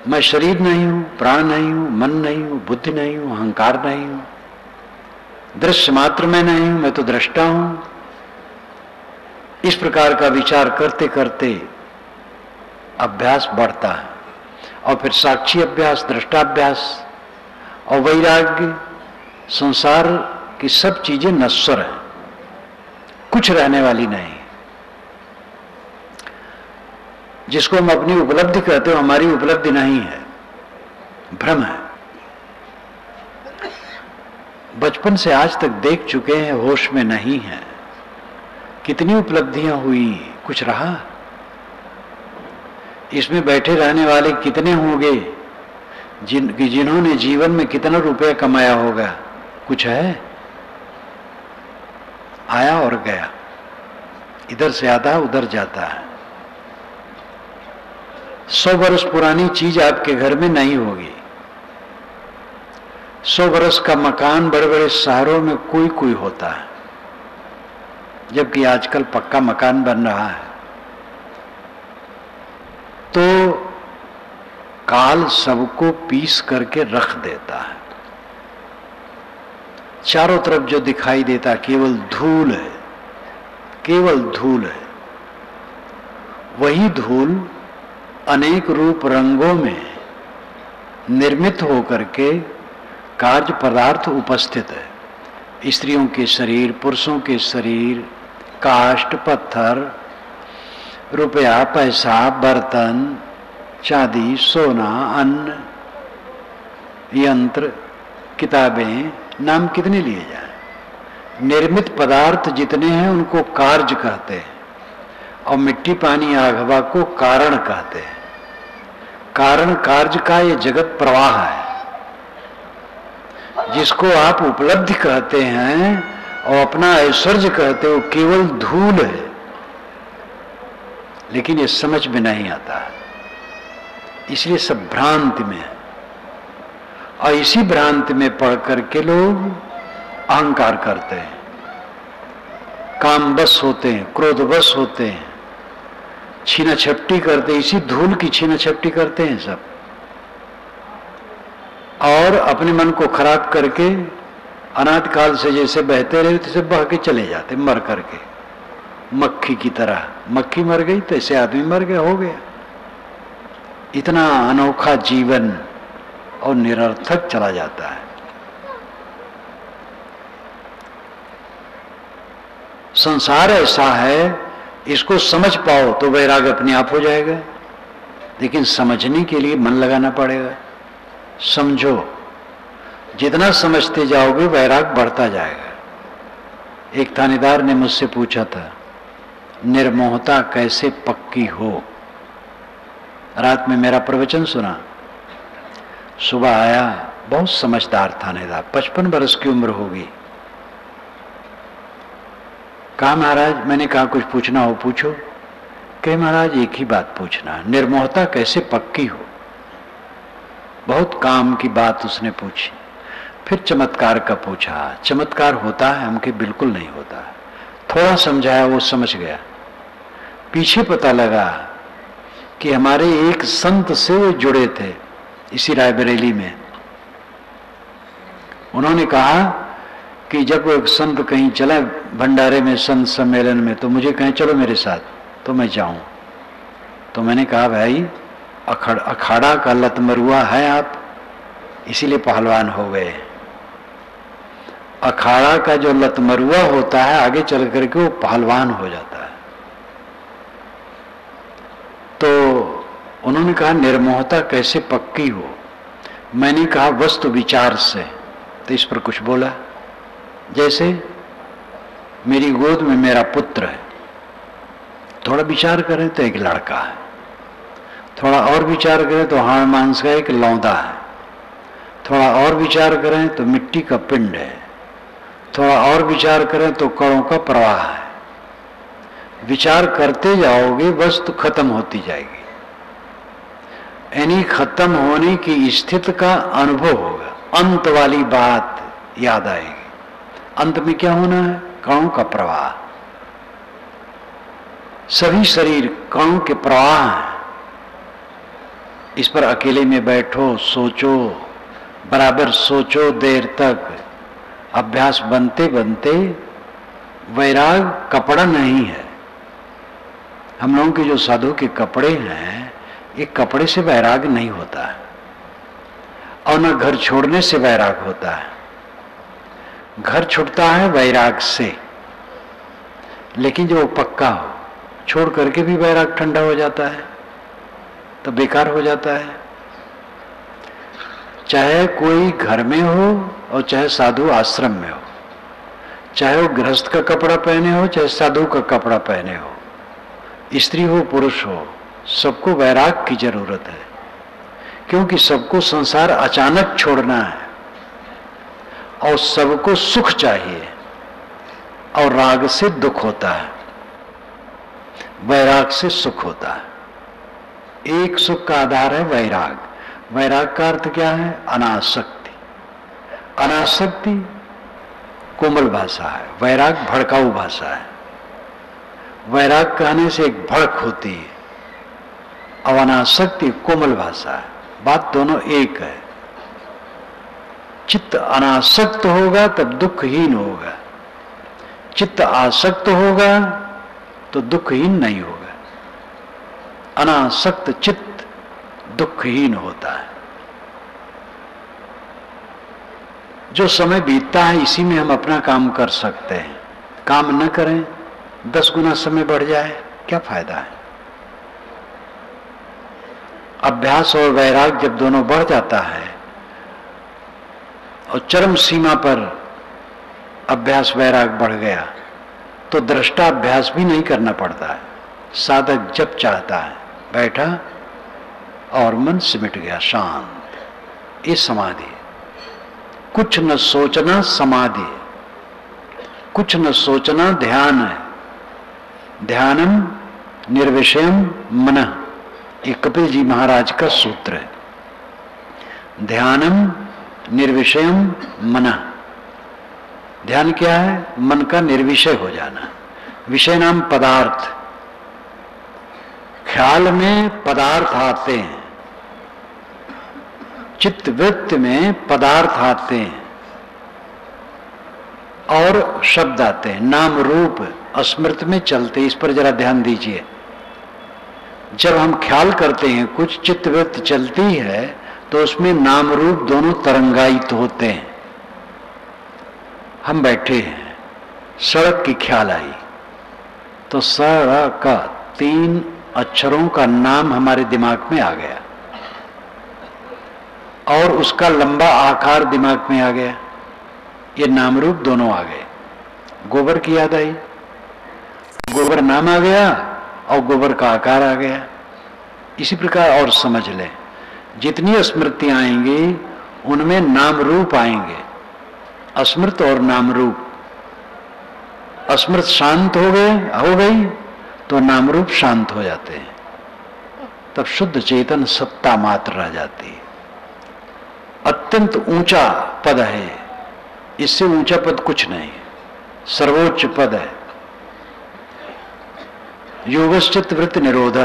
मैं शरीर नहीं हूं, प्राण नहीं हूं, मन नहीं हूं, बुद्धि नहीं हूं, अहंकार नहीं हूं, दृश्य मात्र में नहीं हूं, मैं तो दृष्टा हूं। इस प्रकार का विचार करते करते अभ्यास बढ़ता है और फिर साक्षी अभ्यास, दृष्टाभ्यास और वैराग्य। संसार की सब चीजें नश्वर हैं, कुछ रहने वाली नहीं। जिसको हम अपनी उपलब्धि कहते हो, हमारी उपलब्धि नहीं है, भ्रम है। बचपन से आज तक देख चुके हैं, होश में नहीं है। कितनी उपलब्धियां हुई, कुछ रहा? इसमें बैठे रहने वाले कितने होंगे जिन्होंने जीवन में कितना रुपया कमाया होगा? कुछ है? आया और गया, इधर से आता है उधर जाता है। 100 वर्ष पुरानी चीज आपके घर में नहीं होगी। 100 वर्ष का मकान बड़े बड़े शहरों में कोई कोई होता है, जबकि आजकल पक्का मकान बन रहा है। तो काल सबको पीस करके रख देता है। चारों तरफ जो दिखाई देता केवल धूल है, केवल धूल है। वही धूल अनेक रूप रंगों में निर्मित होकर के कार्य पदार्थ उपस्थित है। स्त्रियों के शरीर, पुरुषों के शरीर, काष्ठ, पत्थर, रुपया, पैसा, बर्तन, चांदी, सोना, अन्न, यंत्र, किताबें, नाम कितने लिए जाए। निर्मित पदार्थ जितने हैं उनको कार्य कहते हैं और मिट्टी, पानी, आग, हवा को कारण कहते हैं। कारण कार्य का ये जगत प्रवाह है। जिसको आप उपलब्धि कहते हैं और अपना ऐश्वर्य कहते हो, केवल धूल है। लेकिन ये समझ में नहीं आता, इसलिए सब भ्रांति में है। और इसी भ्रांति में पढ़ करके लोग अहंकार करते हैं, काम बस होते हैं, क्रोध बस होते हैं, छीना छपटी करते हैं। इसी धूल की छीना छपटी करते हैं सब, और अपने मन को खराब करके अनाथ काल से जैसे बहते रहे तैसे बह के चले जाते, मर करके, मक्खी की तरह। मक्खी मर गई तैसे आदमी मर गया, हो गया। इतना अनोखा जीवन और निरर्थक चला जाता है। संसार ऐसा है, इसको समझ पाओ तो वैराग्य अपने आप हो जाएगा। लेकिन समझने के लिए मन लगाना पड़ेगा। समझो, जितना समझते जाओगे वैराग बढ़ता जाएगा। एक थानेदार ने मुझसे पूछा था, निर्मोहता कैसे पक्की हो। रात में मेरा प्रवचन सुना, सुबह आया, बहुत समझदार थानेदार, 55 वर्ष की उम्र होगी। कहा महाराज, मैंने कहा कुछ पूछना हो पूछो। कहे महाराज एक ही बात पूछना, निर्मोहता कैसे पक्की हो। बहुत काम की बात उसने पूछी। फिर चमत्कार का पूछा, चमत्कार होता है? हमके बिल्कुल नहीं होता। थोड़ा समझाया, वो समझ गया। पीछे पता लगा कि हमारे एक संत से वो जुड़े थे इसी रायबरेली में। उन्होंने कहा कि जब वो एक संत कहीं चले भंडारे में, संत सम्मेलन में, तो मुझे कहें चलो मेरे साथ, तो मैं जाऊं। तो मैंने कहा भाई अखाड़ा का लतमरुआ है आप, इसीलिए पहलवान हो गए। अखाड़ा का जो लतमरुआ होता है आगे चल करके वो पहलवान हो जाता है। तो उन्होंने कहा निर्मोहता कैसे पक्की हो। मैंने कहा वस्तु विचार से। तो इस पर कुछ बोला, जैसे मेरी गोद में मेरा पुत्र है, थोड़ा विचार करें तो एक लड़का है, थोड़ा और विचार करें तो हाड़ मांस का एक लौंदा है, थोड़ा और विचार करें तो मिट्टी का पिंड है, थोड़ा और विचार करें तो कणों का प्रवाह है। विचार करते जाओगे वस्तु खत्म होती जाएगी, यानी खत्म होने की स्थिति का अनुभव होगा, अंत वाली बात याद आएगी। अंत में क्या होना है? कणों का प्रवाह। सभी शरीर कणों के प्रवाह हैं। इस पर अकेले में बैठो, सोचो, बराबर सोचो देर तक। अभ्यास बनते बनते वैराग कपड़ा नहीं है। हम लोगों के जो साधु के कपड़े हैं, ये कपड़े से वैराग नहीं होता है, और न घर छोड़ने से वैराग होता है। घर छूटता है वैराग से, लेकिन जो पक्का हो, छोड़ करके भी वैराग ठंडा हो जाता है तो बेकार हो जाता है। चाहे कोई घर में हो और चाहे साधु आश्रम में हो, चाहे वो गृहस्थ का कपड़ा पहने हो चाहे साधु का कपड़ा पहने हो, स्त्री हो पुरुष हो, सबको वैराग की जरूरत है, क्योंकि सबको संसार अचानक छोड़ना है और सबको सुख चाहिए, और राग से दुख होता है, वैराग से सुख होता है। एक सुख का आधार है वैराग। वैराग का अर्थ क्या है? अनासक्ति। अनासक्ति कोमल भाषा है, वैराग भड़काऊ भाषा है। वैराग कहने से एक भड़क होती है और अनासक्ति कोमल भाषा है, बात दोनों एक है। चित्त अनासक्त होगा तब दुखहीन होगा, चित्त आसक्त होगा तो दुखहीन नहीं होगा। अनासक्त चित्त दुखहीन होता है। जो समय बीतता है इसी में हम अपना काम कर सकते हैं। काम न करें, 10 गुना समय बढ़ जाए, क्या फायदा है? अभ्यास और वैराग जब दोनों बढ़ जाता है और चरम सीमा पर अभ्यास वैराग बढ़ गया तो दृष्टा अभ्यास भी नहीं करना पड़ता है। साधक जब चाहता है बैठा और मन सिमट गया, शांत। ये समाधि है। कुछ न सोचना समाधि है, कुछ न सोचना ध्यान है। ध्यानम निर्विषयम मनः, ये कपिल जी महाराज का सूत्र है। ध्यानम निर्विषयम मनः, ध्यान क्या है? मन का निर्विषय हो जाना। विषय नाम पदार्थ। ख्याल में पदार्थ आते हैं, चित्त वृत्ति में पदार्थ आते हैं और शब्द आते हैं, नाम रूप स्मृति में चलते। इस पर जरा ध्यान दीजिए। जब हम ख्याल करते हैं, कुछ चित्त वृत्ति चलती है तो उसमें नाम रूप दोनों तरंगायित होते हैं। हम बैठे हैं, सड़क की ख्याल आई तो सड़क का 3 अक्षरों का नाम हमारे दिमाग में आ गया और उसका लंबा आकार दिमाग में आ गया। ये नाम रूप दोनों आ गए। गोबर की याद आई, गोबर नाम आ गया और गोबर का आकार आ गया। इसी प्रकार और समझ लें, जितनी स्मृतियां आएंगी उनमें नाम रूप आएंगे, अस्मृत और नाम रूप। अस्मृत शांत हो गई तो नाम रूप शांत हो जाते हैं, तब शुद्ध चेतन सत्ता मात्र रह जाती है। अत्यंत ऊंचा पद है, इससे ऊंचा पद कुछ नहीं, सर्वोच्च पद है। योगश्चित्त वृत्ति निरोध,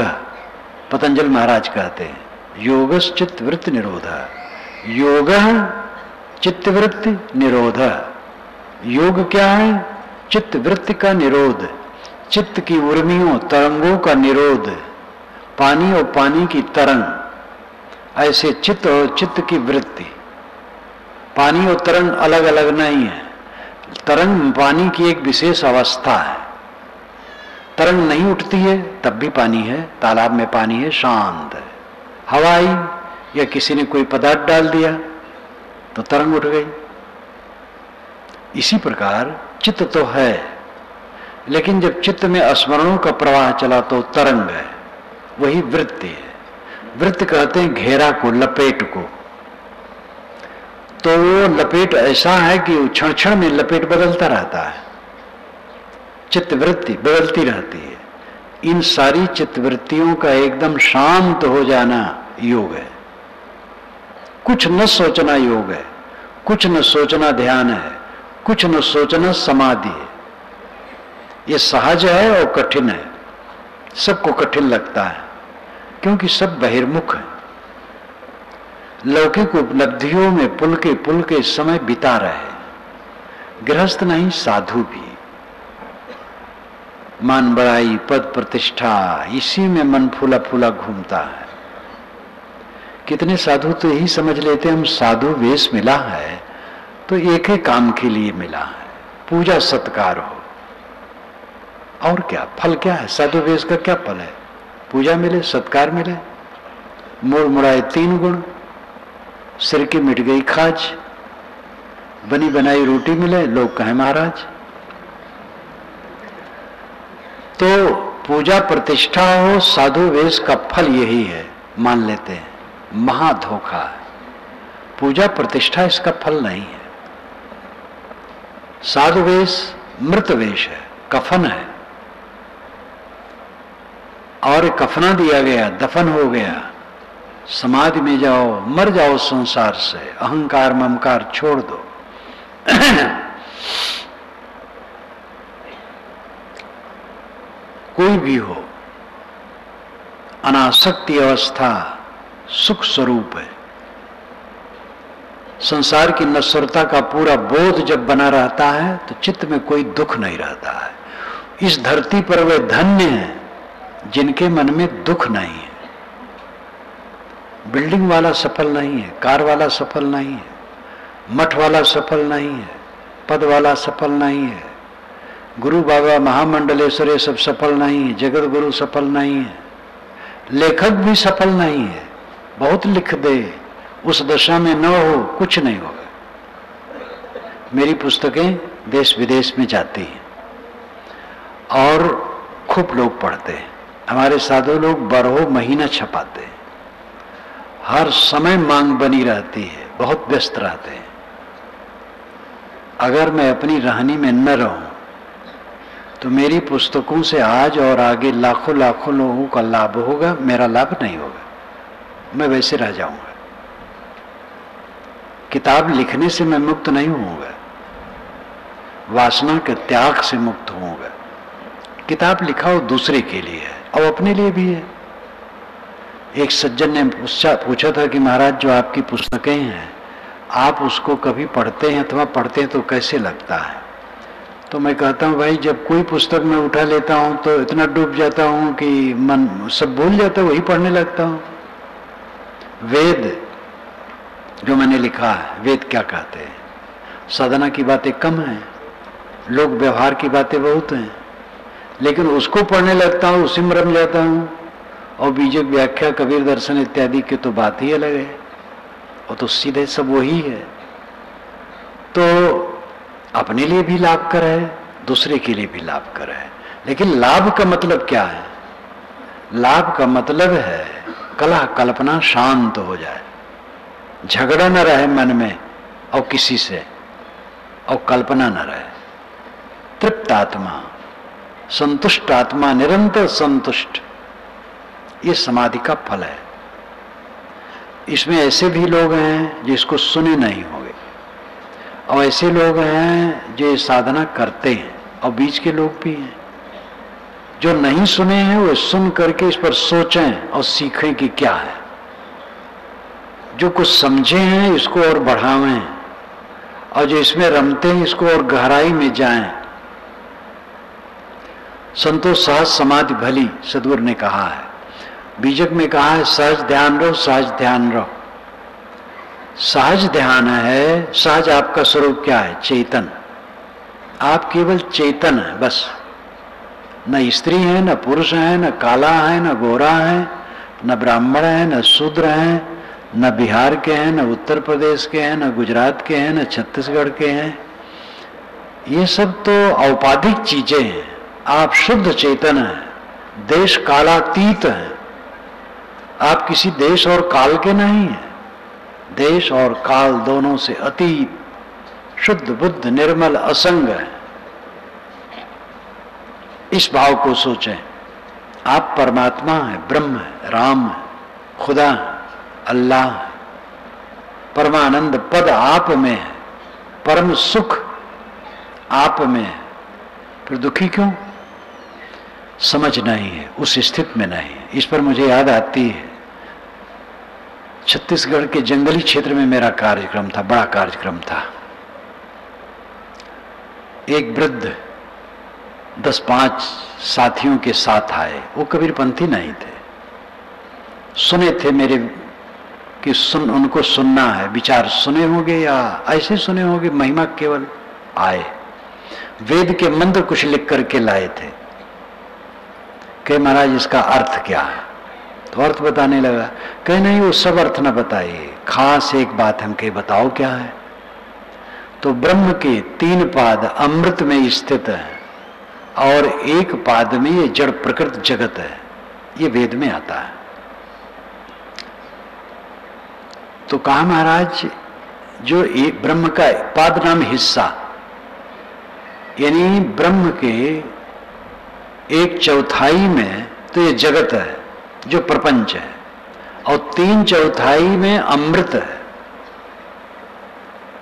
पतंजल महाराज कहते हैं, योगश्चित्त वृत्ति निरोध। योग चित्तवृत्ति निरोध। योग क्या है? चित्त वृत्ति का निरोध, चित्त की उर्मियों तरंगों का निरोध। पानी और पानी की तरंग, ऐसे चित्त और चित्त की वृत्ति। पानी और तरंग अलग अलग नहीं है। तरंग पानी की एक विशेष अवस्था है। तरंग नहीं उठती है तब भी पानी है, तालाब में पानी है, शांत है। हवा आई या किसी ने कोई पदार्थ डाल दिया तो तरंग उठ गई। इसी प्रकार चित्त तो है, लेकिन जब चित्त में स्मरणों का प्रवाह चला तो तरंग है, वही वृत्ति है। वृत्त कहते हैं घेरा को, लपेट को। तो वो लपेट ऐसा है कि क्षण क्षण में लपेट बदलता रहता है, चित्तवृत्ति बदलती रहती है। इन सारी चित्तवृत्तियों का एकदम शांत हो जाना योग है। कुछ न सोचना योग है, कुछ न सोचना ध्यान है, कुछ न सोचना समाधि है। ये सहज है और कठिन है, सबको कठिन लगता है क्योंकि सब बहिर्मुख है। लौकिक उपलब्धियों में पुलके समय बिता रहे, गृहस्थ नहीं साधु भी। मान बढ़ाई, पद प्रतिष्ठा, इसी में मन फूला फूला घूमता है। कितने साधु तो यही समझ लेते हैं हम साधु वेश मिला है तो एक ही काम के लिए मिला है, पूजा सत्कार हो। और क्या फल क्या है? साधु वेश का क्या फल है? पूजा मिले, सत्कार मिले, मुड़ मुड़ाए 3 गुण, सिर की मिट गई खाज, बनी बनाई रोटी मिले, लोग कहें महाराज। तो पूजा प्रतिष्ठा हो, साधु वेश का फल यही है, मान लेते हैं। महाधोखा है। पूजा प्रतिष्ठा इसका फल नहीं है। साधु वेश मृत वेश है, कफन है, और कफना दिया गया, दफन हो गया। समाधि में जाओ, मर जाओ संसार से, अहंकार ममकार छोड़ दो। कोई भी हो, अनासक्ति अवस्था सुख स्वरूप है। संसार की नश्वरता का पूरा बोध जब बना रहता है तो चित्त में कोई दुख नहीं रहता है। इस धरती पर वे धन्य हैं जिनके मन में दुख नहीं है। बिल्डिंग वाला सफल नहीं है, कार वाला सफल नहीं है, मठ वाला सफल नहीं है, पद वाला सफल नहीं है, गुरु बाबा महामंडलेश्वर ये सब सफल नहीं है, जगत गुरु सफल नहीं है, लेखक भी सफल नहीं है। बहुत लिख दे, उस दशा में न हो, कुछ नहीं होगा। मेरी पुस्तकें देश विदेश में जाती हैं और खूब लोग पढ़ते हैं। हमारे साधु लोग बारहों महीना छपाते हैं, हर समय मांग बनी रहती है, बहुत व्यस्त रहते हैं। अगर मैं अपनी रहनी में न रहूं तो मेरी पुस्तकों से आज और आगे लाखों लाखों लोगों का लाभ होगा, मेरा लाभ नहीं होगा, मैं वैसे रह जाऊंगा। किताब लिखने से मैं मुक्त नहीं होऊंगा, वासना के त्याग से मुक्त होऊंगा। किताब लिखा हो दूसरे के लिए है और अपने लिए भी है। एक सज्जन ने पूछा था कि महाराज जो आपकी पुस्तकें हैं आप उसको कभी पढ़ते हैं अथवा पढ़ते हैं तो कैसे लगता है? तो मैं कहता हूँ भाई जब कोई पुस्तक मैं उठा लेता हूँ तो इतना डूब जाता हूँ कि मन सब भूल जाता है, वही पढ़ने लगता हूँ। वेद जो मैंने लिखा है, वेद क्या कहते हैं? साधना की बातें कम हैं, लोक व्यवहार की बातें बहुत हैं, लेकिन उसको पढ़ने लगता हूँ, उसी में रम जाता हूँ। और बीजक व्याख्या, कबीर दर्शन इत्यादि की तो बात ही अलग है, और तो सीधे सब वही है। तो अपने लिए भी लाभकर है, दूसरे के लिए भी लाभकर है। लेकिन लाभ का मतलब क्या है? लाभ का मतलब है कलह कल्पना शांत हो जाए, झगड़ा न रहे मन में और किसी से, और कल्पना न रहे, तृप्त आत्मा, संतुष्ट आत्मा, निरंतर संतुष्ट। ये समाधि का फल है। इसमें ऐसे भी लोग हैं जिसको सुने नहीं होंगे, और ऐसे लोग हैं जो साधना करते हैं, और बीच के लोग भी हैं जो नहीं सुने हैं, वो सुन करके इस पर सोचें और सीखें कि क्या है। जो कुछ समझे हैं इसको और बढ़ावें, और जो इसमें रमते हैं इसको और गहराई में जाएं। संतोष सहज समाधि भली, सद्गुरु ने कहा है। बीजक में कहा है सहज ध्यान रहो, सहज ध्यान रहो। सहज ध्यान है। सहज आपका स्वरूप क्या है? चेतन। आप केवल चेतन है बस। न स्त्री है, न पुरुष है, न काला है, न गोरा है, न ब्राह्मण है, न शूद्र है, न बिहार के हैं, न उत्तर प्रदेश के हैं, न गुजरात के हैं, न छत्तीसगढ़ के हैं। ये सब तो औपाधिक चीजें हैं। आप शुद्ध चेतन हैं, देश कालातीत हैं। आप किसी देश और काल के नहीं हैं, देश और काल दोनों से अतीत, शुद्ध बुद्ध निर्मल असंग है। इस भाव को सोचें। आप परमात्मा हैं, ब्रह्म है, राम है, खुदा है, अल्लाह है। परमानंद पद आप में है, परम सुख आप में है, फिर दुखी क्यों? समझ नहीं है, उस स्थिति में नहीं है। इस पर मुझे याद आती है, छत्तीसगढ़ के जंगली क्षेत्र में मेरा कार्यक्रम था, बड़ा कार्यक्रम था। एक वृद्ध 10-5 साथियों के साथ आए। वो कबीरपंथी नहीं थे, सुने थे मेरे कि उनको सुनना है, विचार सुने होंगे या ऐसे सुने होंगे, महिमा केवल आए। वेद के मंत्र कुछ लिख करके लाए थे कि महाराज इसका अर्थ क्या है? तो अर्थ बताने लगा। कहे नहीं, वो सब अर्थ न बताइए, खास एक बात हमके बताओ क्या है। तो ब्रह्म के 3 पाद अमृत में स्थित है और एक पाद में ये जड़ प्रकृत जगत है, ये वेद में आता है। तो कहा महाराज जो एक ब्रह्म का पाद नाम हिस्सा, यानी ब्रह्म के 1/4 में तो ये जगत है जो प्रपंच है, और 3/4 में अमृत है।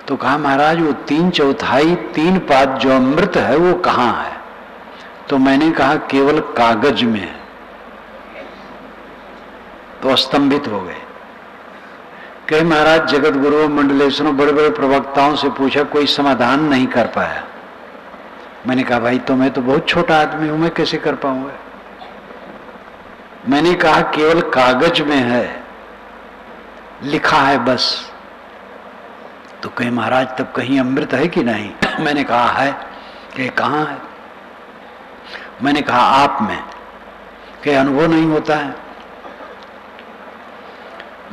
तो कहा महाराज वो 3/4 3 पाद जो अमृत है वो कहां है? तो मैंने कहा केवल कागज में है। तो स्तंभित हो गए। कहे महाराज जगत गुरु मंडलेश्वरों बड़े बड़े प्रवक्ताओं से पूछा, कोई समाधान नहीं कर पाया। मैंने कहा भाई तो मैं तो बहुत छोटा आदमी हूं, मैं कैसे कर पाऊंगा? मैंने कहा केवल कागज में है, लिखा है बस। तो कहे महाराज तब कहीं अमृत है कि नहीं? मैंने कहा है। कि कहां है? मैंने कहा आप में। कि अनुभव नहीं होता है।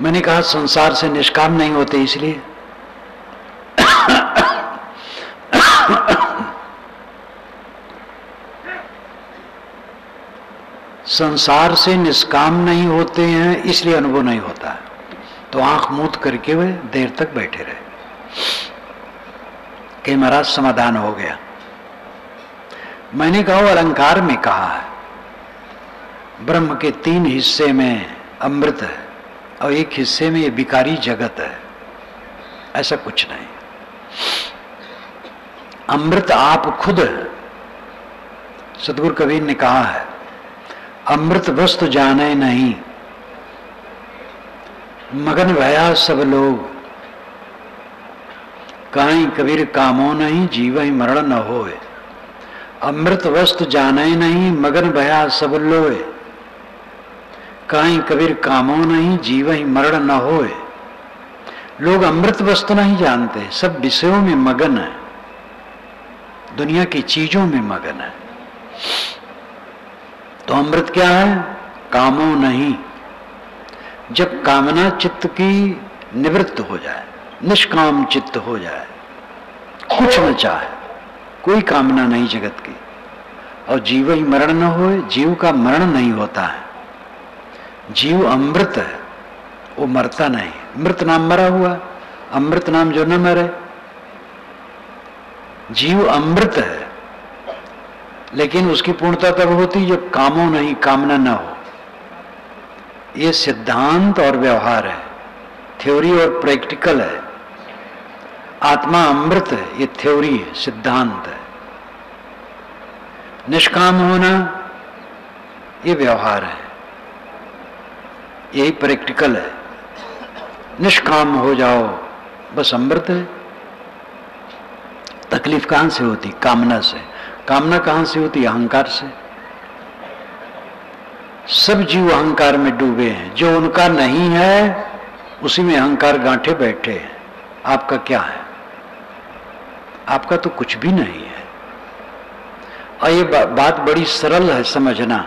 मैंने कहा संसार से निष्काम नहीं होते इसलिए। संसार से निष्काम नहीं होते हैं इसलिए अनुभव नहीं होता है। तो आंख मूंद करके वे देर तक बैठे रहे कि महाराज समाधान हो गया। मैंने कहा अलंकार में कहा है ब्रह्म के 3 हिस्से में अमृत है और एक हिस्से में ये विकारी जगत है, ऐसा कुछ नहीं। अमृत आप खुद है। सतगुरु कबीर ने कहा है अमृत वस्तु जाने नहीं, मगन भया सब लोग, काई कबीर कामो नहीं, जीव ही मरण न होए। अमृत वस्तु जाने नहीं, मगन भया सब लोए, काई कबीर कामो नहीं, जीव ही मरण न होए। लोग अमृत वस्तु नहीं जानते, सब विषयों में मगन है, दुनिया की चीजों में मगन है। तो अमृत क्या है? कामो नहीं। जब कामना चित्त की निवृत्त हो जाए, निष्काम चित्त हो जाए, कुछ न चाहे, कोई कामना नहीं जगत की, और जीव ही मरण न होए, जीव का मरण नहीं होता है। जीव अमृत है, वो मरता नहीं। मृत नाम मरा हुआ, अमृत नाम जो न मरे। जीव अमृत है, लेकिन उसकी पूर्णता तब होती जब कामो नहीं, कामना न हो। ये सिद्धांत और व्यवहार है, थ्योरी और प्रैक्टिकल है। आत्मा अमृत है, ये थ्योरी है, सिद्धांत है। निष्काम होना ये व्यवहार है, यही प्रैक्टिकल है। निष्काम हो जाओ बस अमृत है। तकलीफ कहां से होती? कामना से। कामना कहां से होती? अहंकार से। सब जीव अहंकार में डूबे हैं, जो उनका नहीं है उसी में अहंकार गांठे बैठे हैं। आपका क्या है? आपका तो कुछ भी नहीं है। और ये बात बड़ी सरल है समझना।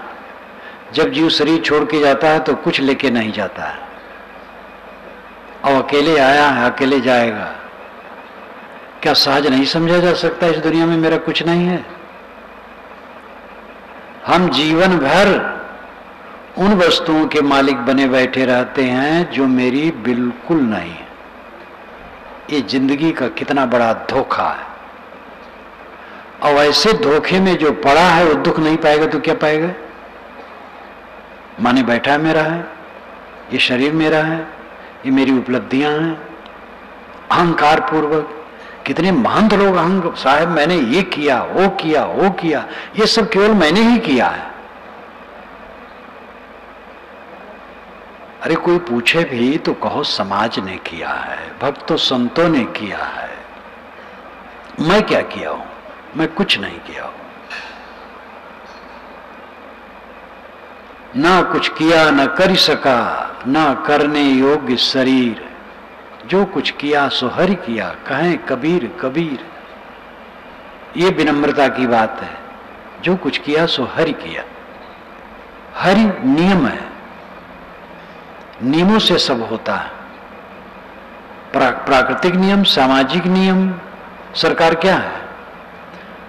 जब जीव शरीर छोड़ के जाता है तो कुछ लेके नहीं जाता है, और अकेले आया है अकेले जाएगा। क्या सहज नहीं समझा जा सकता इस दुनिया में मेरा कुछ नहीं है? हम जीवन भर उन वस्तुओं के मालिक बने बैठे रहते हैं जो मेरी बिल्कुल नहीं है। ये जिंदगी का कितना बड़ा धोखा है। और ऐसे धोखे में जो पड़ा है वो दुख नहीं पाएगा तो क्या पाएगा? माने बैठा मेरा है, ये शरीर मेरा है, ये मेरी उपलब्धियां हैं। अहंकार पूर्वक कितने महंत लोग अहंग साहब मैंने ये किया, वो किया, वो किया, ये सब केवल मैंने ही किया है। अरे कोई पूछे भी तो कहो समाज ने किया है, भक्तों संतों ने किया है। मैं क्या किया हूं? मैं कुछ नहीं किया हूं। ना कुछ किया, न कर सका, ना करने योग्य शरीर। जो कुछ किया सो हरि किया, कहें कबीर कबीर। ये विनम्रता की बात है। जो कुछ किया सो हरि किया। हरि नियम है, नियमों से सब होता है। प्राकृतिक नियम, सामाजिक नियम। सरकार क्या है?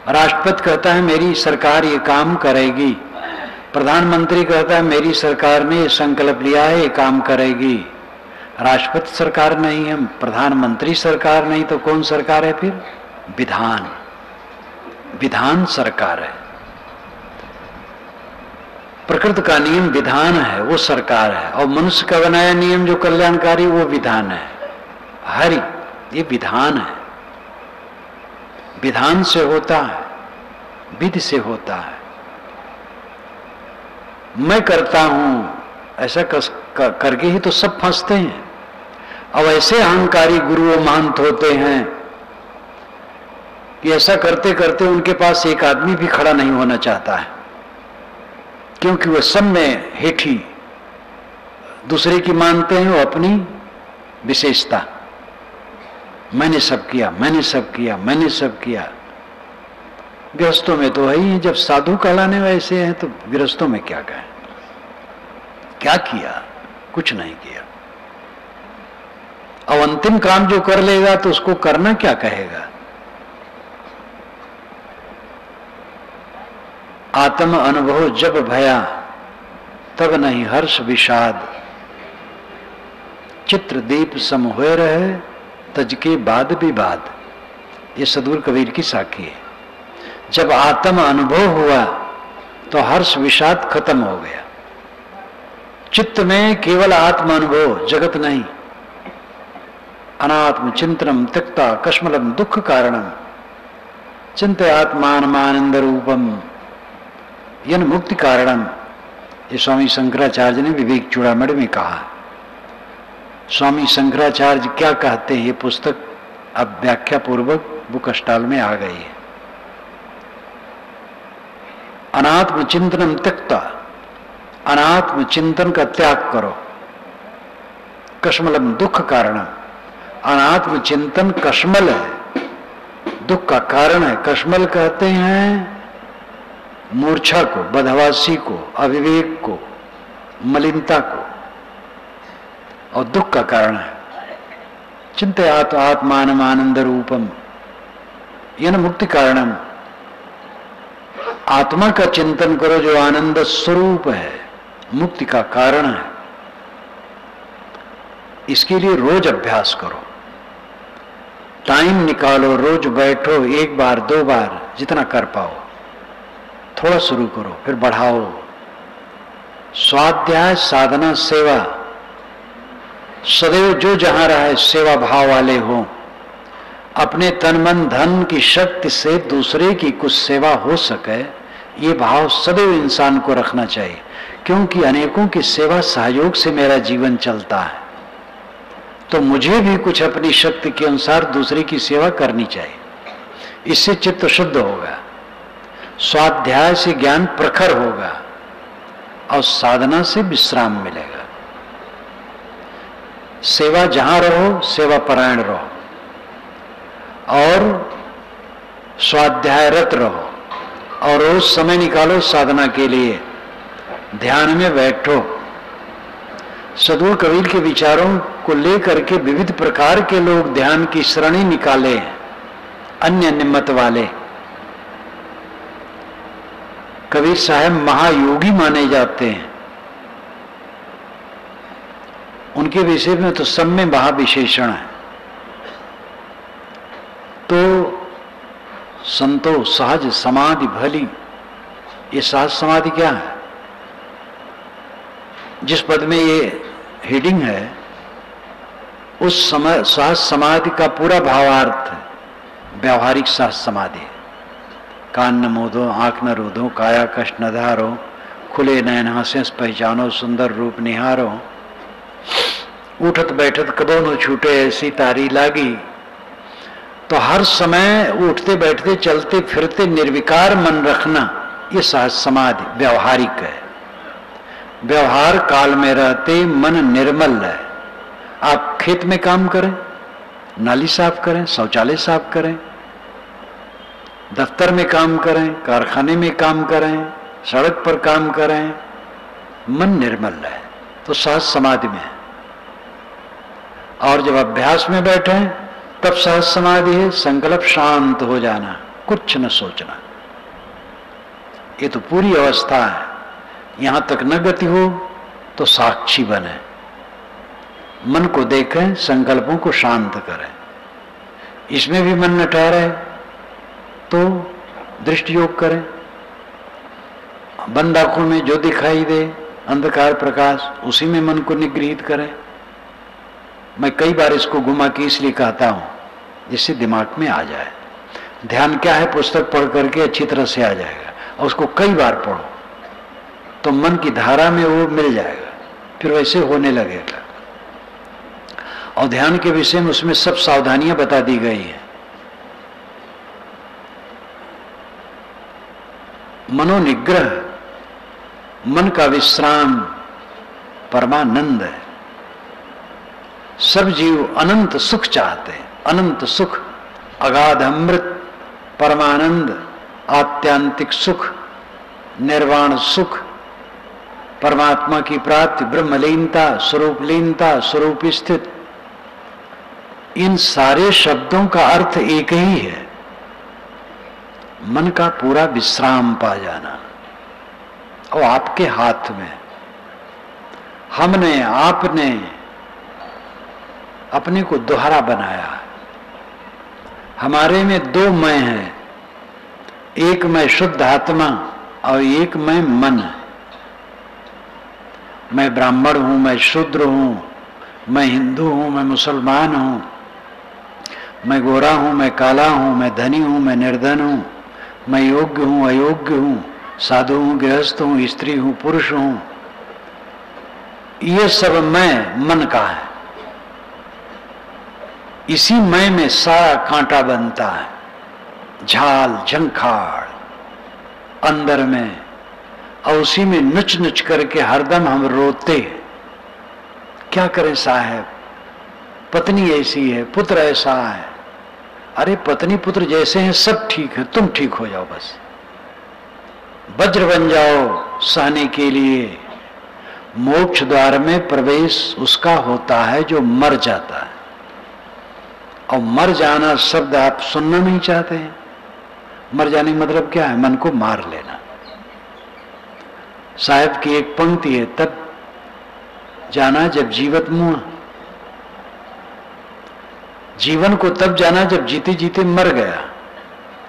राष्ट्रपति कहता है मेरी सरकार ये काम करेगी, प्रधानमंत्री कहता है मेरी सरकार ने ये संकल्प लिया है ये काम करेगी। राष्ट्रपति सरकार नहीं है, प्रधानमंत्री सरकार नहीं, तो कौन सरकार है फिर? विधान। विधान सरकार है। प्रकृति का नियम विधान है, वो सरकार है। और मनुष्य का बनाया नियम जो कल्याणकारी वो विधान है। हरि ये विधान है। विधान से होता है, विधि से होता है। मैं करता हूं ऐसा करके ही तो सब फंसते हैं। अब ऐसे अहंकारी गुरु और महंत होते हैं कि ऐसा करते करते उनके पास एक आदमी भी खड़ा नहीं होना चाहता है, क्योंकि वह सब में हेठी दूसरे की मानते हैं, वो अपनी विशेषता। मैंने सब किया, मैंने सब किया, मैंने सब किया। गृहस्थों में तो है ही, जब साधु कहलाने वैसे हैं तो गृहस्थों में क्या कहें? क्या किया? कुछ नहीं किया। अब अंतिम काम जो कर लेगा तो उसको करना क्या कहेगा? आत्म अनुभव जब भया तब नहीं हर्ष विषाद। चित्र दीप सम होए रहे तज के बाद विवाद। ये सदगुरु कबीर की साखी है। जब आत्म अनुभव हुआ तो हर्ष विषाद खत्म हो गया। चित्त में केवल आत्म अनुभव, जगत नहीं। अनात्म चिंतनम त्यक्ता कश्मलम दुख कारणम चिंतयात्मानमानंद रूपम यन मुक्ति कारणम। ये स्वामी शंकराचार्य ने विवेक चूड़ामणि में कहा। स्वामी शंकराचार्य क्या कहते हैं? ये पुस्तक अब व्याख्या पूर्वक बुक स्टॉल में आ गई है। अनात्म चिंतनम त्यक्ता, अनात्म चिंतन का त्याग करो। कश्मलम दुख कारणम, अनात्म चिंतन कश्मल है, दुख का कारण है। कश्मल कहते हैं मूर्छा को, बदहवासी को, अविवेक को, मलिनता को, और दुख का कारण है। चिंतयात आत्मान आनंद रूपम यन मुक्ति कारणम। आत्मा का चिंतन करो जो आनंद स्वरूप है, मुक्ति का कारण है। इसके लिए रोज अभ्यास करो, टाइम निकालो, रोज बैठो, एक बार दो बार जितना कर पाओ। थोड़ा शुरू करो फिर बढ़ाओ। स्वाध्याय साधना सेवा, सदैव जो जहां रहे सेवा भाव वाले हो। अपने तन मन धन की शक्ति से दूसरे की कुछ सेवा हो सके, ये भाव सदैव इंसान को रखना चाहिए। क्योंकि अनेकों की सेवा सहयोग से मेरा जीवन चलता है, तो मुझे भी कुछ अपनी शक्ति के अनुसार दूसरे की सेवा करनी चाहिए। इससे चित्त शुद्ध होगा, स्वाध्याय से ज्ञान प्रखर होगा और साधना से विश्राम मिलेगा। सेवा जहां रहो सेवा परायण रहो और स्वाध्यायरत रहो और रोज समय निकालो साधना के लिए, ध्यान में बैठो। सदगुरु कबीर के विचारों को लेकर के विविध प्रकार के लोग ध्यान की श्रेणी निकाले हैं, अन्य अन्य मत वाले। कबीर साहब महायोगी माने जाते हैं। उनके विषय में तो सब में महाविशेषण है। तो संतो सहज समाधि भली, ये सहज समाधि क्या है? जिस पद में ये हेडिंग है उस समय सहज समाधि का पूरा भावार्थ व्यावहारिक सहज समाधि है। कान न मोदो, आंख न रोधो, काया कष्ट न धारो, खुले नयन हंसेस पहचानो, सुंदर रूप निहारो, उठत बैठत कबो न छूटे ऐसी तारी लागी। तो हर समय उठते बैठते चलते फिरते निर्विकार मन रखना, ये सहज समाधि व्यवहारिक है। व्यवहार काल में रहते मन निर्मल है। आप खेत में काम करें, नाली साफ करें, शौचालय साफ करें, दफ्तर में काम करें, कारखाने में काम करें, सड़क पर काम करें, मन निर्मल है तो सहज समाधि में है। और जब अभ्यास में बैठे तब सहज समाधि है, संकल्प शांत हो जाना, कुछ न सोचना। ये तो पूरी अवस्था है। यहां तक न गति हो तो साक्षी बने, मन को देखें, संकल्पों को शांत करें। इसमें भी मन न ठहरे तो दृष्टि योग करें। बंद आंखों में जो दिखाई दे अंधकार प्रकाश, उसी में मन को निगृहित करें। मैं कई बार इसको घुमा के इसलिए कहता हूं जिससे दिमाग में आ जाए। ध्यान क्या है, पुस्तक पढ़ करके अच्छी तरह से आ जाएगा, और उसको कई बार पढ़ो तो मन की धारा में वो मिल जाएगा, फिर वैसे होने लगेगा। और ध्यान के विषय में उसमें सब सावधानियां बता दी गई है। मनोनिग्रह, मन का विश्राम परमानंद है। सब जीव अनंत सुख चाहते हैं, अनंत सुख, अगाध अमृत, परमानंद, आत्यांतिक सुख, निर्वाण सुख, परमात्मा की प्राप्ति, ब्रह्मलीनता, स्वरूपलीनता, स्वरूप स्थित। इन सारे शब्दों का अर्थ एक ही है, मन का पूरा विश्राम पा जाना। और आपके हाथ में, हमने आपने अपने को दोहरा बनाया है। हमारे में दो मैं हैं, एक मैं शुद्ध आत्मा और एक मैं मन। मैं ब्राह्मण हूं, मैं शूद्र हूं, मैं हिंदू हूं, मैं मुसलमान हूं, मैं गोरा हूं, मैं काला हूं, मैं धनी हूं, मैं निर्धन हूं, मैं योग्य हूं, अयोग्य हूं, साधु हूं, गृहस्थ हूं, स्त्री हूं, पुरुष हूं। ये सब मैं मन का है। इसी मैं में सारा कांटा बनता है, झाल झंखाड़ अंदर में, और उसी में नुच नुच करके हरदम हम रोते। क्या करें साहब, पत्नी ऐसी है, पुत्र ऐसा है। अरे पत्नी पुत्र जैसे हैं सब ठीक है, तुम ठीक हो जाओ बस। वज्र बन जाओ सहने के लिए। मोक्ष द्वार में प्रवेश उसका होता है जो मर जाता है। और मर जाना शब्द आप सुनना नहीं चाहते हैं। मर जाने का मतलब क्या है? मन को मार लेना। साहब की एक पंक्ति है, तब जाना जब जीवत मुआ। जीवन को तब जाना जब जीते जीते मर गया।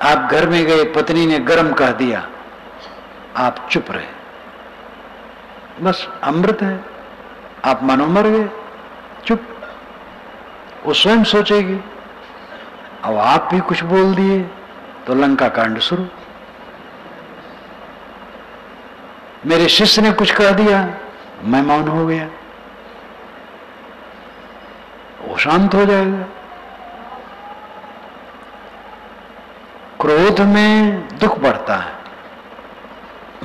आप घर में गए, पत्नी ने गर्म कह दिया, आप चुप रहे, बस अमृत है, आप मानो मर गए, चुप। वो स्वयं सोचेगी। अब आप भी कुछ बोल दिए तो लंका कांड शुरू। मेरे शिष्य ने कुछ कह दिया, मैं मौन हो गया, वो शांत हो जाएगा। क्रोध में दुख बढ़ता है,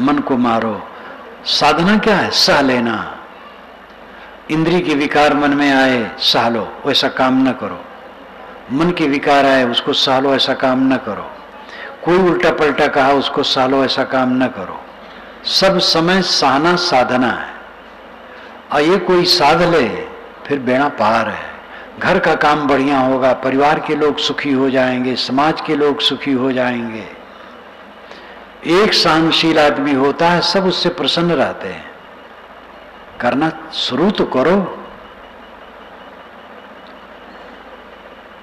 मन को मारो। साधना क्या है? सह लेना। इंद्रिय के विकार मन में आए, सह लो, वैसा काम न करो। मन के विकार आए, उसको सह लो, ऐसा काम न करो। कोई उल्टा पलटा कहा, उसको सह लो, ऐसा काम न करो। सब समय सहना साधना है। और ये कोई साध ले फिर बेड़ा पार है। घर का काम बढ़िया होगा, परिवार के लोग सुखी हो जाएंगे, समाज के लोग सुखी हो जाएंगे। एक सहनशील आदमी होता है, सब उससे प्रसन्न रहते हैं। करना शुरू तो करो।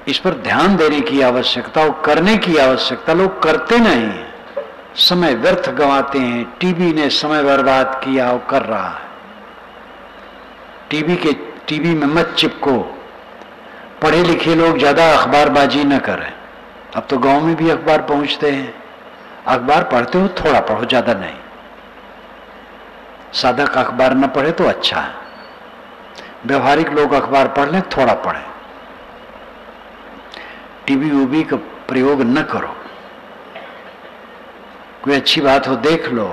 इस पर ध्यान देने की आवश्यकता और करने की आवश्यकता। लोग करते नहीं, समय व्यर्थ गंवाते हैं। टीवी ने समय बर्बाद किया और कर रहा है। टीवी में मत चिपको। पढ़े लिखे लोग ज्यादा अखबारबाजी न करें। अब तो गांव में भी अखबार पहुंचते हैं। अखबार पढ़ते हो थोड़ा पढ़ो, ज्यादा नहीं। साधक अखबार न पढ़े तो अच्छा है। व्यवहारिक लोग अखबार पढ़ लें, थोड़ा पढ़ें। टीवी वीवी का प्रयोग न करो। कोई अच्छी बात हो देख लो।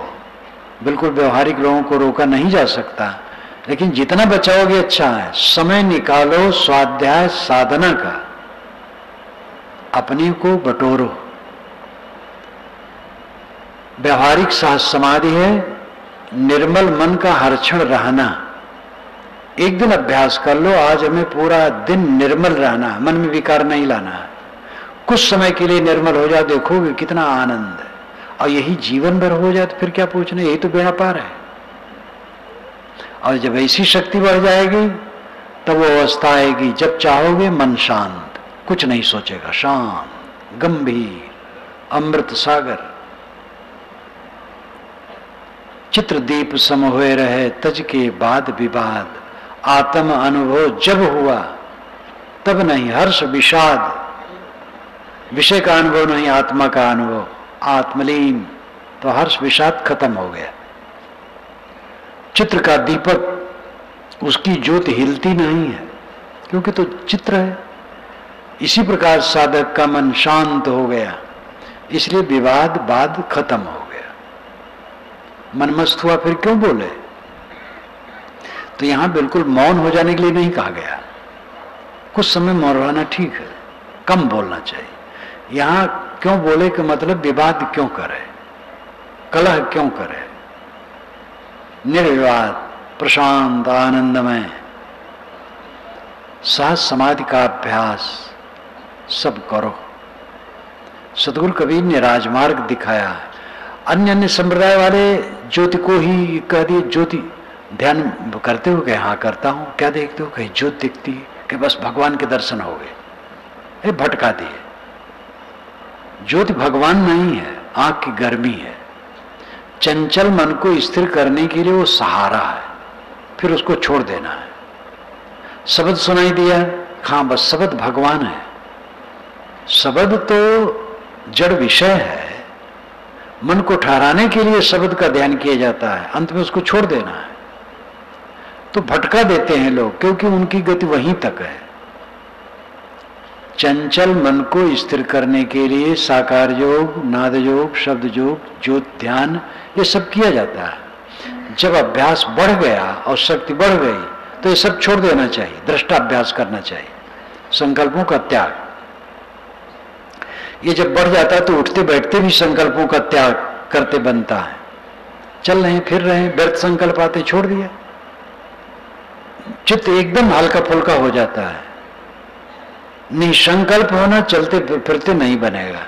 बिल्कुल व्यवहारिक लोगों को रोका नहीं जा सकता, लेकिन जितना बचाओगे अच्छा है। समय निकालो स्वाध्याय साधना का, अपने को बटोरो। व्यवहारिक सहज समाधि है निर्मल मन का हर क्षण रहना। एक दिन अभ्यास कर लो, आज हमें पूरा दिन निर्मल रहना, मन में विकार नहीं लाना। कुछ समय के लिए निर्मल हो जाए, देखोगे कितना आनंद है। और यही जीवन भर हो जाए तो फिर क्या पूछना, यही तो बेड़ा पार है। और जब ऐसी शक्ति बढ़ जाएगी तब वो अवस्था आएगी जब चाहोगे मन शांत, कुछ नहीं सोचेगा, शांत गंभीर अमृत सागर। चित्रदीप सम हुए रहे तज के बाद विवाद। आत्म अनुभव जब हुआ तब नहीं हर्ष विषाद। विषय का अनुभव नहीं, आत्मा का अनुभव। आत्मलीन तो हर्ष विषाद खत्म हो गया। चित्र का दीपक, उसकी ज्योति हिलती नहीं है क्योंकि तो चित्र है। इसी प्रकार साधक का मन शांत हो गया, इसलिए विवाद बाद खत्म हो गया। मन मस्त हुआ, फिर क्यों बोले? तो यहां बिल्कुल मौन हो जाने के लिए नहीं कहा गया। कुछ समय मौन रहना ठीक है, कम बोलना चाहिए। यहां क्यों बोले कि मतलब विवाद क्यों करे, कलह क्यों करे। निर्विवाद प्रशांत आनंदमय सहज समाधि का अभ्यास सब करो। सतगुरु कबीर ने राजमार्ग दिखाया। अन्य अन्य संप्रदाय वाले ज्योति को ही कह दिए। ज्योति ध्यान करते हो? क्या हाँ करता हूं। क्या देखते हो? कहीं ज्योति दिखती है कि बस भगवान के दर्शन हो गए। भटका दिए। ज्योति भगवान नहीं है, आंख की गर्मी है। चंचल मन को स्थिर करने के लिए वो सहारा है, फिर उसको छोड़ देना है। शब्द सुनाई दिया, हाँ बस शब्द भगवान है। शब्द तो जड़ विषय है, मन को ठहराने के लिए शब्द का ध्यान किया जाता है, अंत में उसको छोड़ देना है। तो भटका देते हैं लोग क्योंकि उनकी गति वहीं तक है। चंचल मन को स्थिर करने के लिए साकार योग, नाद योग, शब्द योग, ज्योत ध्यान, ये सब किया जाता है। जब अभ्यास बढ़ गया और शक्ति बढ़ गई तो ये सब छोड़ देना चाहिए, दृष्टाभ्यास करना चाहिए, संकल्पों का त्याग। ये जब बढ़ जाता है तो उठते बैठते भी संकल्पों का त्याग करते बनता है। चल रहे फिर रहे, व्यर्थ संकल्प आते, छोड़ दिया। चित्त एकदम हल्का फुल्का हो जाता है। निसंकल्प होना चलते फिरते नहीं बनेगा।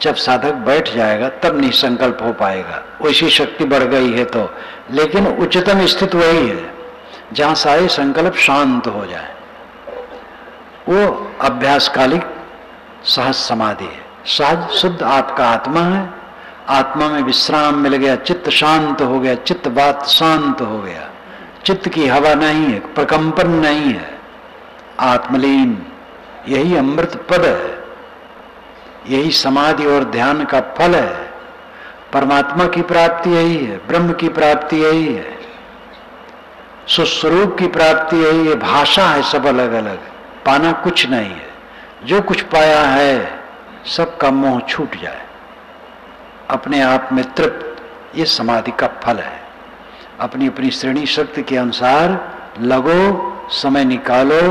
जब साधक बैठ जाएगा तब निसंकल्प हो पाएगा। वैसी शक्ति बढ़ गई है तो, लेकिन उच्चतम स्थिति वही है जहां सारे संकल्प शांत हो जाए। वो अभ्यासकालिक सहज समाधि है। सहज शुद्ध आपका आत्मा है। आत्मा में विश्राम मिल गया, चित्त शांत हो गया, चित्त बात शांत हो गया। चित्त की हवा नहीं है, प्रकंपन नहीं है, आत्मलीन। यही अमृत पद है, यही समाधि और ध्यान का फल है। परमात्मा की प्राप्ति यही है, ब्रह्म की प्राप्ति यही है, सुस्वरूप की प्राप्ति यही है। भाषा है सब अलग अलग, पाना कुछ नहीं है। जो कुछ पाया है सबका मोह छूट जाए, अपने आप में तृप्त, ये समाधि का फल है। अपनी अपनी श्रेणी शक्ति के अनुसार लगो, समय निकालो,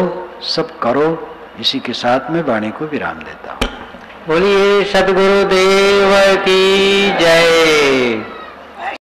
सब करो। इसी के साथ में वाणी को विराम देता हूं। बोलिए सद्गुरुदेव की जय।